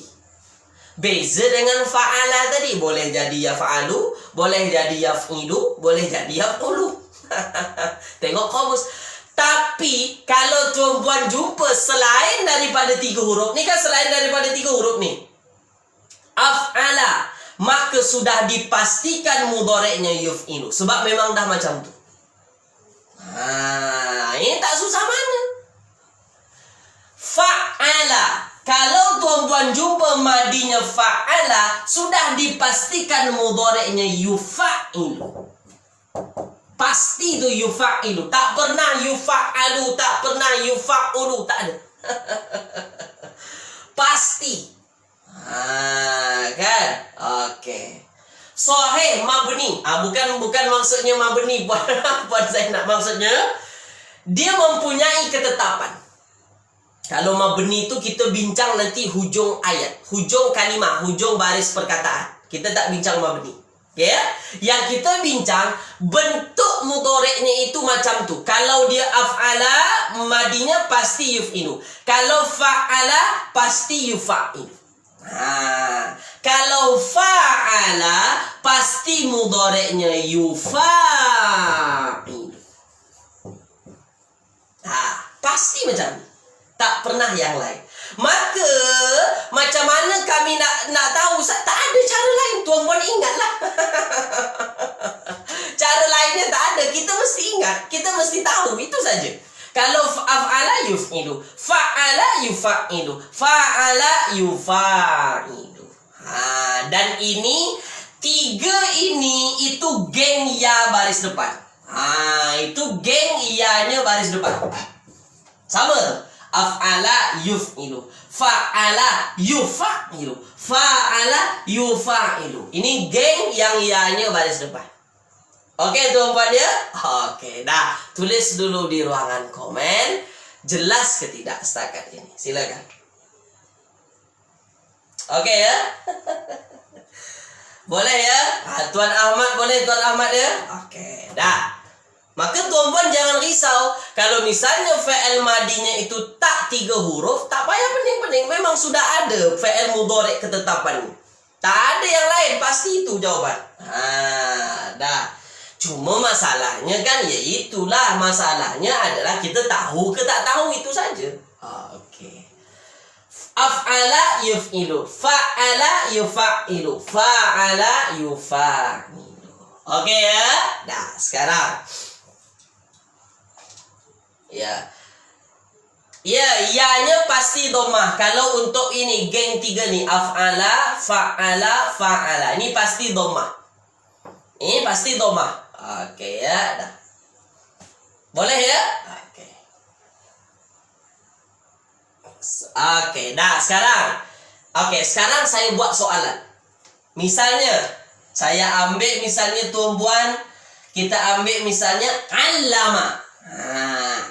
Beza dengan fa'ala tadi, boleh jadi yaf'alu, boleh jadi yaf'ilu, boleh jadi yaf'ulu. Tengok kamus. Tapi kalau tuan-puan jumpa selain daripada 3 huruf, ni kan selain daripada 3 huruf ni, af'ala, maka sudah dipastikan mudhari'nya yuf'ilu. Sebab memang dah macam tu. Ini tak susah mana. Fa'ala, kalau tuan-puan jumpa madinya fa'ala, sudah dipastikan mudhari'nya yufa'ilu. Pasti tu yufa'ilu. Tak pernah yufa'alu, tak pernah yufa'ulu, tak ada. Pasti. Kan? Okey. Sahih mabni. Bukan maksudnya mabni buat saya nak maksudnya dia mempunyai ketetapan. Kalau mabni itu kita bincang nanti hujung ayat, hujung kalimah, hujung baris perkataan. Kita tak bincang mabni. Ya? Yang kita bincang bentuk mudhari'nya itu macam tu. Kalau dia af'ala, madinya pasti yuf'ilu. Kalau fa'ala, pasti yufa'ilu. Kalau fa'ala, pasti mudhari'nya yufa'ilu. Pasti macam ni. Tak pernah yang lain. Maka macam mana kami nak tahu Ustaz? Tak ada cara lain. Tuan-puan ingatlah. Cara lainnya tak ada. Kita mesti ingat. Kita mesti tahu. Itu saja. Kalau af'ala yuf'ilu, fa'ala yufa'ilu, fa'ala yufa'ilu. Dan ini tiga ini itu geng ya baris depan. Itu geng ya-nya baris depan. Sama tuh. Af'ala yuf'ilu, fa'ala yufa'ilu, fa'ala yufa'ilu. Ini geng yang ya-nya baris depan. Oke tuan-puan ya? Oke, dah. Tulis dulu di ruangan komen. Jelas ke tidak setakat ini? Silakan. Oke ya? Boleh ya? Tuan Ahmad boleh, Tuan Ahmad ya? Oke, dah. Maka tuan-puan jangan risau. Kalau misalnya fi'il madinya itu tak 3 huruf, tak payah pening-pening. Memang sudah ada fi'il mudhari' ketetapannya. Tak ada yang lain, pasti itu jawaban. Dah. Cuma masalahnya kan, ya itulah masalahnya adalah kita tahu ke tak tahu, itu saja. Oke. Af'ala yuf'ilu, fa'ala yufa'ilu, fa'ala yufa'ilu. Oke ya? Nah, sekarang. Ya. Ya, ya-nya pasti domah. Kalau untuk ini, geng 3 nih. Af'ala, fa'ala, fa'ala. Ini pasti domah. Ini pasti domah. Oke ya, dah. Boleh ya? Oke. Oke, dah sekarang. Oke, sekarang saya buat soalan. Misalnya, saya ambil misalnya tuan-puan, kita ambil misalnya allama.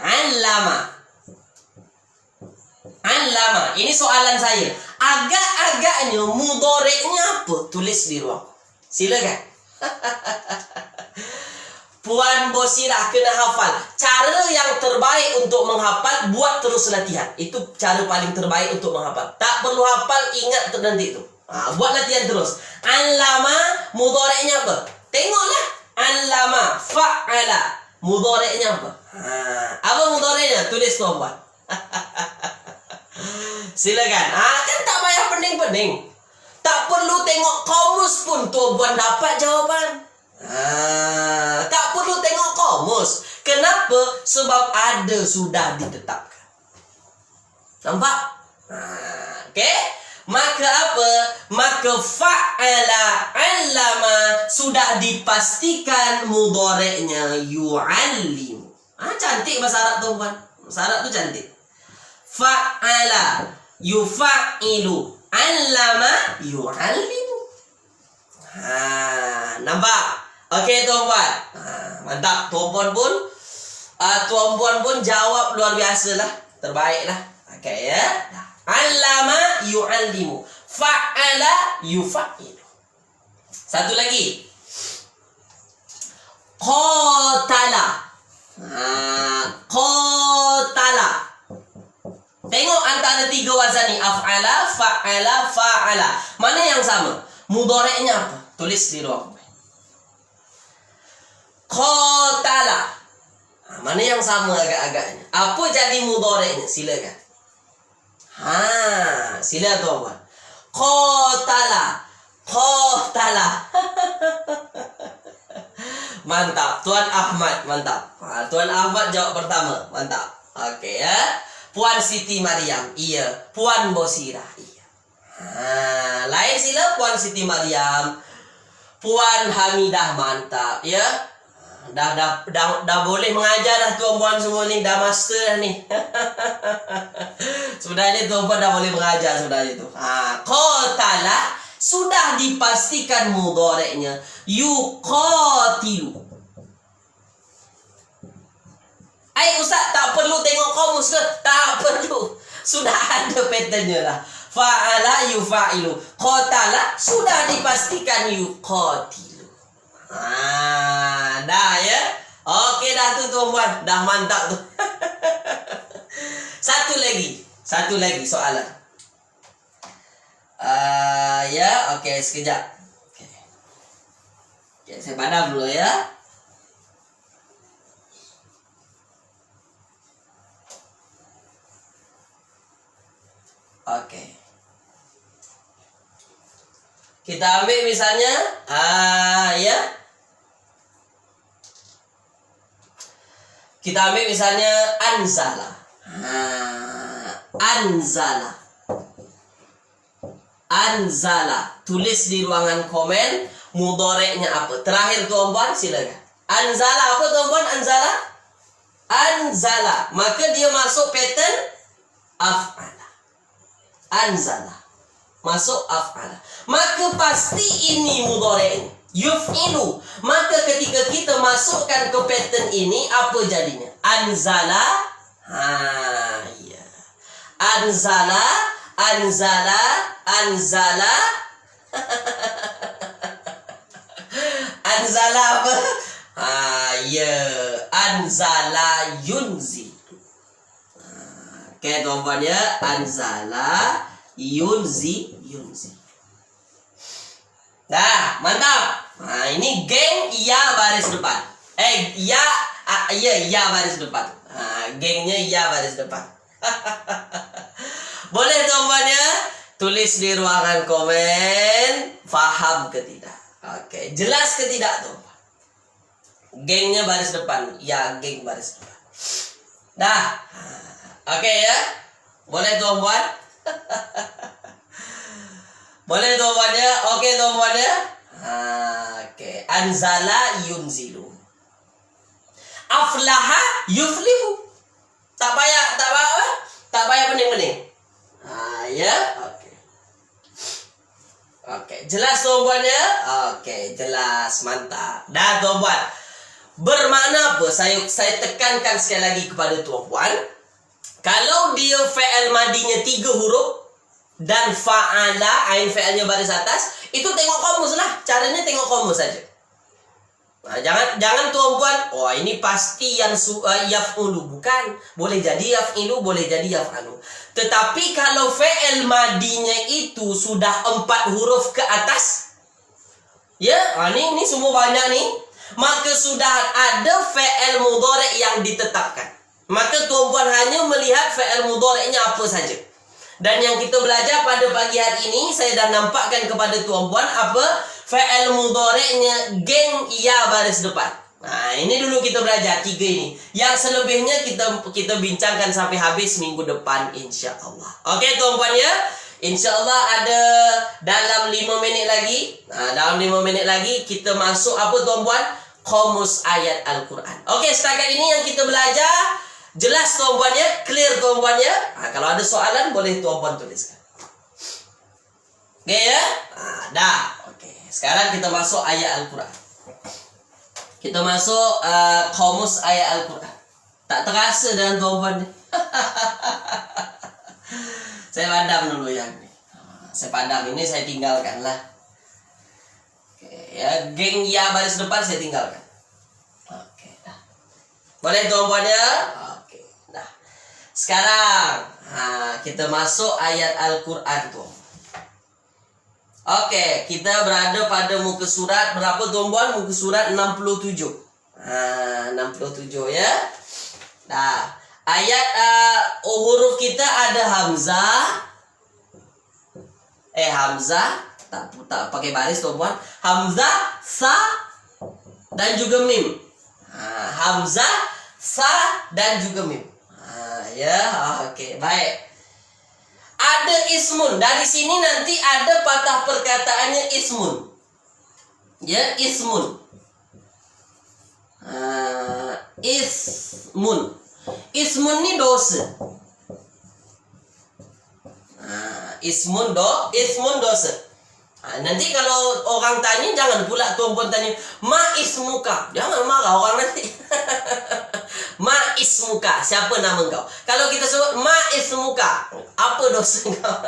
Allama. Allama. Ini soalan saya. Agak-agaknya mudhari'nya apa? Tulis di ruang. Silakan. Puan Bosirah kena hafal. Cara yang terbaik untuk menghafal, buat terus latihan. Itu cara paling terbaik untuk menghafal. Tak perlu hafal, ingat nanti itu. Buat latihan terus. Allama, mudhari'nya apa? Tengoklah. Allama, fa'ala. Mudhari'nya apa? Apa mudhari'nya? Tulis tuan-puan. Silakan. Kan tak payah pening-pening. Tak perlu tengok kamus pun tuan-puan dapat jawaban. Tak perlu tengok kamus. Kenapa? Sebab ada sudah ditetapkan. Nampak? Okey? Maka apa? Maka fa'ala allama sudah dipastikan mudhari'nya yu'allimu. Cantik bahasa Arab tuan-puan. Bahasa Arab tu cantik. Fa'ala yufa'ilu, allama yu'allimu. Nampak? Okey tuan-puan. Mantap. Tuan-puan pun jawab luar biasa lah. Terbaik lah. Okey ya. Allama yu'allimu, fa'ala yufa'ilu. Satu lagi. Qatala. Qatala. Tengok antara 3 wazan ni. Af'ala, fa'ala, fa'ala. Mana yang sama? Mudhari'nya apa? Tulis di ruang. Qatala. Mana yang sama agak-agaknya? Apa jadi mudhari'nya? Silakan. Sila tuan-tuan. Qatala. Qatala. Mantap. Tuan Ahmad, mantap. Tuan Ahmad jawab pertama. Mantap. Okey ya. Puan Siti Mariam, iya. Puan Bosirah, iya. Lain sila Puan Siti Mariam. Puan Hamidah, mantap ya. Dah boleh mengajar dah tuan-puan semua ni, dah master dah ni. Sebenarnya tuan-puan dah boleh mengajar sebenarnya tu. Qatala sudah dipastikan mudhari'nya yuqatilu. Ustaz, tak perlu tengok kamus ke? Tak perlu. Sudah ada patternnya lah. Fa'ala yufa'ilu. Qatala sudah dipastikan yuqatilu. Dah ya. Okey dah tu tuan-puan. Dah mantap tu. Satu lagi soalan. Ya, okey sekejap. Okey, saya padam dulu ya. Oke. Kita ambil misalnya ya. Kita ambil misalnya anzala. Anzala. Anzala. Tulis di ruangan komen mudhoreknya apa. Terakhir tuan-puan silakan. Anzala apa tuan-puan? Anzala. Anzala. Maka dia masuk pattern af'ala. Anzala. Masuk af'ala. Maka pasti ini mudhoreknya. Yuf'ilu. Maka ketika kita masukkan ke pattern ini, apa jadinya? Anzala. Ya. Anzala. Anzala. Anzala. Anzala apa? Ya. Anzala yunzi. Oke, tuan-puan ya. Anzala yunzi. Nah, mantap. Nah, ini geng ya baris depan. Ya baris depan. Gengnya ya baris depan. Boleh tuan-puan ya? Tulis di ruangan komen, faham ke tidak? Oke, jelas ke tidak tuan-puan? Gengnya baris depan. Ya, geng baris depan. Dah. Oke ya? Boleh tuan-puan? Boleh tuan-puan ya? Oke tuan-puan ya? Oke. Anzala yunzilu. Aflaha yuflihu. Tak payah pening-pening. Ya? Oke. Oke, jelas tuan-puan ya? Oke, jelas, mantap. Dah tuan-puan. Bermakna apa? Saya tekankan sekali lagi kepada tuan-puan. Kalau dia fi'il madinya 3 huruf dan fa'ala, ain fi'ilnya baris atas, itu tengok kamus lah. Caranya tengok kamus saja. Nah, jangan tuan-puan, ini pasti yang yaf'ulu. Bukan. Boleh jadi yaf'ilu, boleh jadi yaf'alu. Tetapi kalau fi'il madinya itu sudah 4 huruf ke atas, ya, ini semua banyak nih, maka sudah ada fi'il mudhari' yang ditetapkan. Maka tuan-puan hanya melihat fi'il mudhari'nya apa saja. Dan yang kita belajar pada pagi hari ini, saya dah nampakkan kepada tuan-puan apa fi'il mudhari'nya geng ya baris depan. Nah, ini dulu kita belajar 3 ini. Yang selebihnya kita bincangkan sampai habis minggu depan insya-Allah. Oke tuan-puan ya. InsyaAllah ada dalam 5 minit lagi. Nah, dalam 5 minit lagi kita masuk apa tuan-puan? Qamus ayat Al-Quran. Oke, setakat ini yang kita belajar. Jelas tuan-puan ya? Clear tuan-puan ya? Kalau ada soalan boleh tuan-puan tuliskan. Oke ya? Dah. Oke. Sekarang kita masuk ayat Al-Quran. Kita masuk Qamus ayat Al-Quran. Tak terasa dengan tuan-puan ni. Saya padam dulu yang ni. Saya padam ini, saya tinggalkan lah. Oke ya, geng ya baris depan saya tinggalkan. Oke dah. Boleh tuan-puan ya? Oke dah. Sekarang kita masuk ayat Al-Quran tuan. Oke, kita berada pada muka surat berapa tuan-puan? Muka surat 67. 67 ya. Nah, ayat huruf kita ada hamzah. Hamzah tak pakai baris tuan-puan. Hamzah, sa dan juga mim. Hamzah, sa dan juga mim. Ya, oke, baik. Ada ismun. Dari sini nanti ada patah perkataannya ismun. Ya, ismun. Ismun. Ismun ini dosa. Ismun dosa. Nanti kalau orang tanya, jangan pula tuan-puan tanya, ma ismuka. Jangan marah orang nanti. Ma ismuka, siapa nama kau? Kalau kita sebut ma ismuka, apa dosa kau?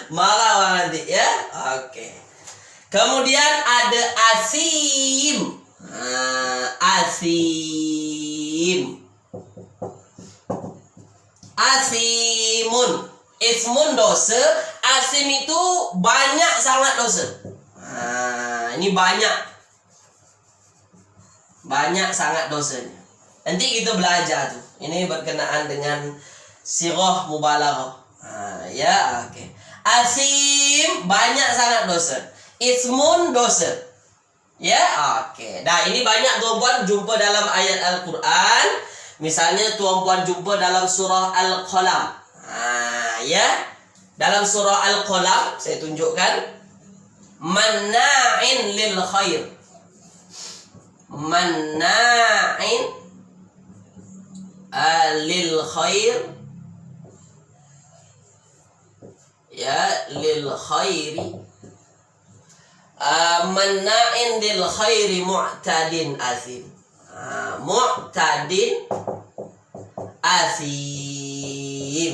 Marah orang nanti ya. Oke. Kemudian ada asim. Asim. Asimun. Ismun dosa. Asim itu banyak sangat dosa. Ini banyak sangat dosanya. Nanti kita belajar tuh. Ini berkenaan dengan sirah mubalaghah. Ya, oke. Asim banyak sangat dosa. Ismun dosa. Ya, oke. Nah, ini banyak tuan-puan jumpa dalam ayat Al-Qur'an. Misalnya tuan-puan jumpa dalam surah Al-Qalam. Ya. Dalam surah Al-Qalam saya tunjukkan. Manna'in lil khair. Manna'in lil khair. Ya, lil khairi. Manna'in lil khairi mu'tadin asim. Mu'tadin asim.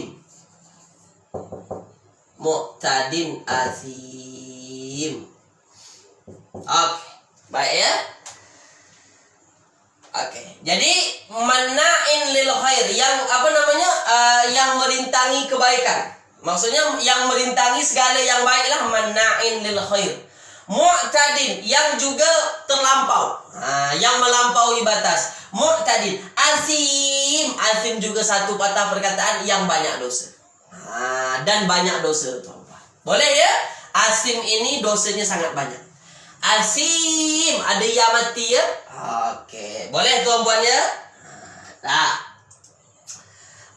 Mu'tadin asim. Oke, baik ya. Oke, jadi manna'in lil khair, yang apa namanya, yang merintangi kebaikan. Maksudnya yang merintangi segala yang baiklah, manna'in lil khair. Mu'tadin, yang juga terlampau, yang melampaui batas. Mu'tadin, asim. Asim juga satu patah perkataan yang banyak dosa. Dan banyak dosa. Boleh ya? Asim ini dosanya sangat banyak. Asim, ada ya mati ya? Oke, boleh tuan-puan ya? Nah.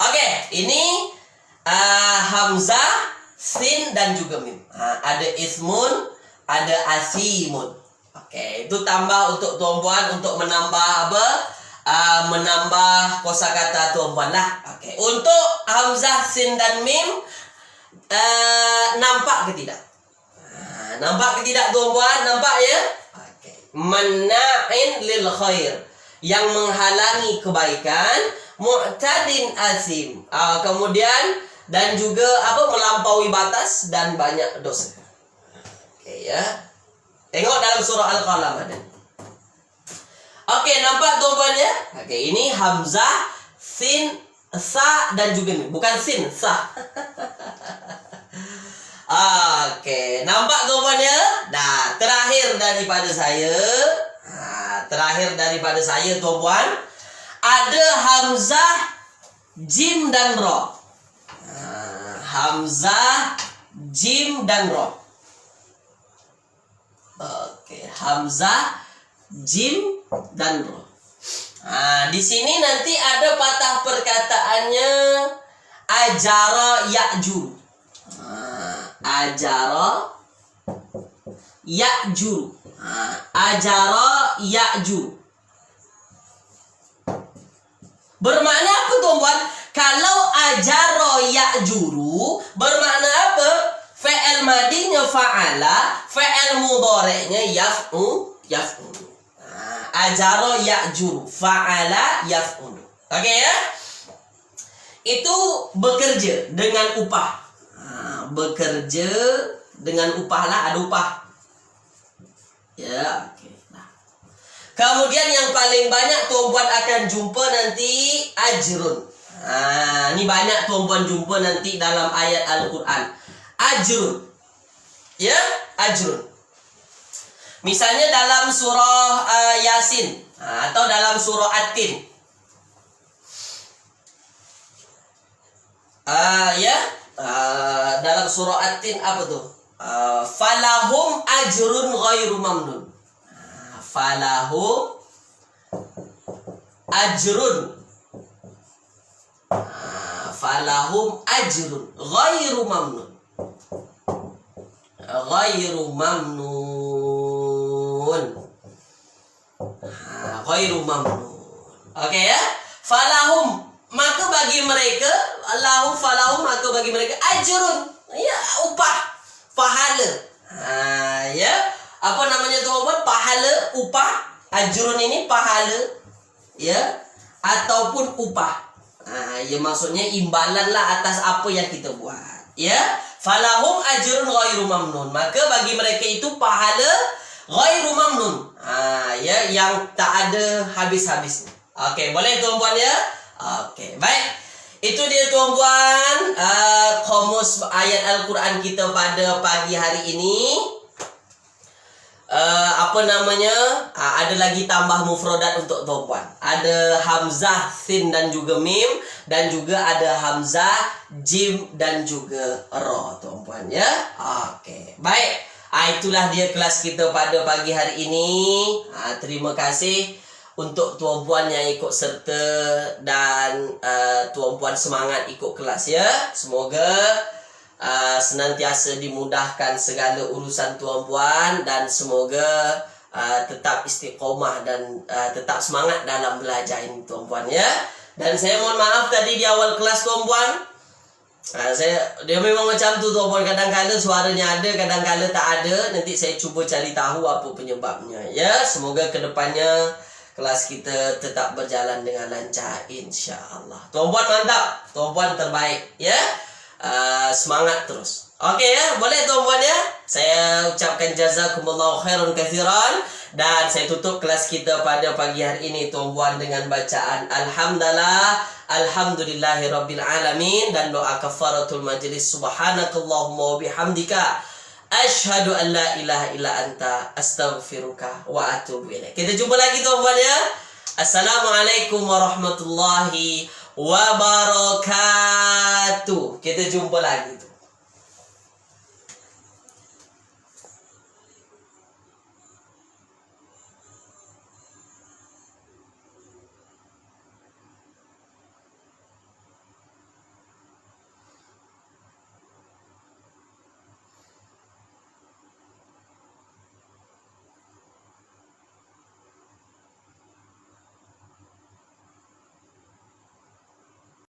Oke, ini hamzah, sin dan juga mim. Ada ismun, ada asimun. Oke, itu tambah untuk tuan-puan untuk menambah apa? Menambah kosakata tuan-puan lah. Oke, untuk hamzah, sin dan mim nampak ke tidak? Nampak ke tidak tuan-puan? Nampak ya? Oke. Manna'in lil khair, yang menghalangi kebaikan. Mu'tadin asim, kemudian dan juga apa, melampaui batas dan banyak dosa. Oke ya. Tengok dalam surah Al-Qalam ada. Oke, nampak tuan-puan ya? Oke, ini hamzah, sin, sa dan juga mim. Bukan sin, sa. Oke, nampak tuan-puan ya? Nah, terakhir daripada saya, tuan-puan, ada hamzah, jim dan ro. Hamzah, jim dan ro. Oke, hamzah, jim dan ro. Di sini nanti ada patah perkataannya ajara ya'juru. Ajara ya'juru. Ajara ya'juru. Bermakna apa tuan-puan? Kalau ajara ya'juru bermakna apa? Fi'il madinya fa'ala, fi'il mudhari'nya yaf'u. Ajara ya'juru, fa'ala yaf'ulu. Oke ya? Itu bekerja dengan upah. Bekerja dengan upah lah, ada upah. Ya, oke. Nah. Kemudian yang paling banyak tuan-puan akan jumpa nanti ajrun. Ini banyak tuan-puan jumpa nanti dalam ayat Al-Qur'an. Ajrun. Ya, ajrun. Misalnya dalam surah Yasin atau dalam surah At-Tin. Dalam surah At-Tin apa tuh? Falahum ajrun ghairu mamnun. Falahum ajrun. Falahum ajrun ghairu mamnun. Ghairu mamnun. Ghairu mamnun. Oke ya? Falahum, maka bagi mereka, lahum falahum, maka bagi mereka ajrun, ya, upah, pahala. Ya, apa namanya tuan-tuan? Pahala, upah. Ajrun ini pahala, ya, ataupun upah. Ya, maksudnya imbalan lah atas apa yang kita buat. Ya, falahum ajrun ghairu mamnun, maka bagi mereka itu pahala ghairu mamnun. Ya, yang tak ada habis-habisnya. Oke, boleh tuan-puan ya? Oke, baik. Itu dia tuan-puan, komus ayat Al-Quran kita pada pagi hari ini. apa namanya? Ada lagi tambah mufradat untuk tuan-puan. Ada hamzah, sin dan juga mim, dan juga ada hamzah, jim dan juga ro, tuan-puan ya. Oke, baik. Itulah dia kelas kita pada pagi hari ini. Terima kasih untuk tuan-puan yang ikut serta dan tuan-puan semangat ikut kelas ya. Semoga senantiasa dimudahkan segala urusan tuan-puan dan semoga tetap istiqomah dan tetap semangat dalam belajar ini tuan-puan ya. Dan saya mohon maaf tadi di awal kelas tuan-puan, dia memang macam tu tuan-puan, kadang-kadang suaranya ada, kadang-kadang tak ada. Nanti saya cuba cari tahu apa penyebabnya ya. Semoga kedepannya kelas kita tetap berjalan dengan lancar insya-Allah. Tuan-puan mantap, tuan-puan terbaik ya. Semangat terus. Oke ya, boleh tuan-puan ya. Saya ucapkan jazakumullahu khairan katsiran dan saya tutup kelas kita pada pagi hari ini tuan-puan dengan bacaan alhamdulillahirabbil alamin dan doa kafaratul majlis subhanakallahumma wa bihamdika asyhadu an la ilaha illa anta astaghfiruka wa atubu ilaik. Kita jumpa lagi tuan-puan ya. Assalamualaikum warahmatullahi wabarakatuh. Kita jumpa lagi tu.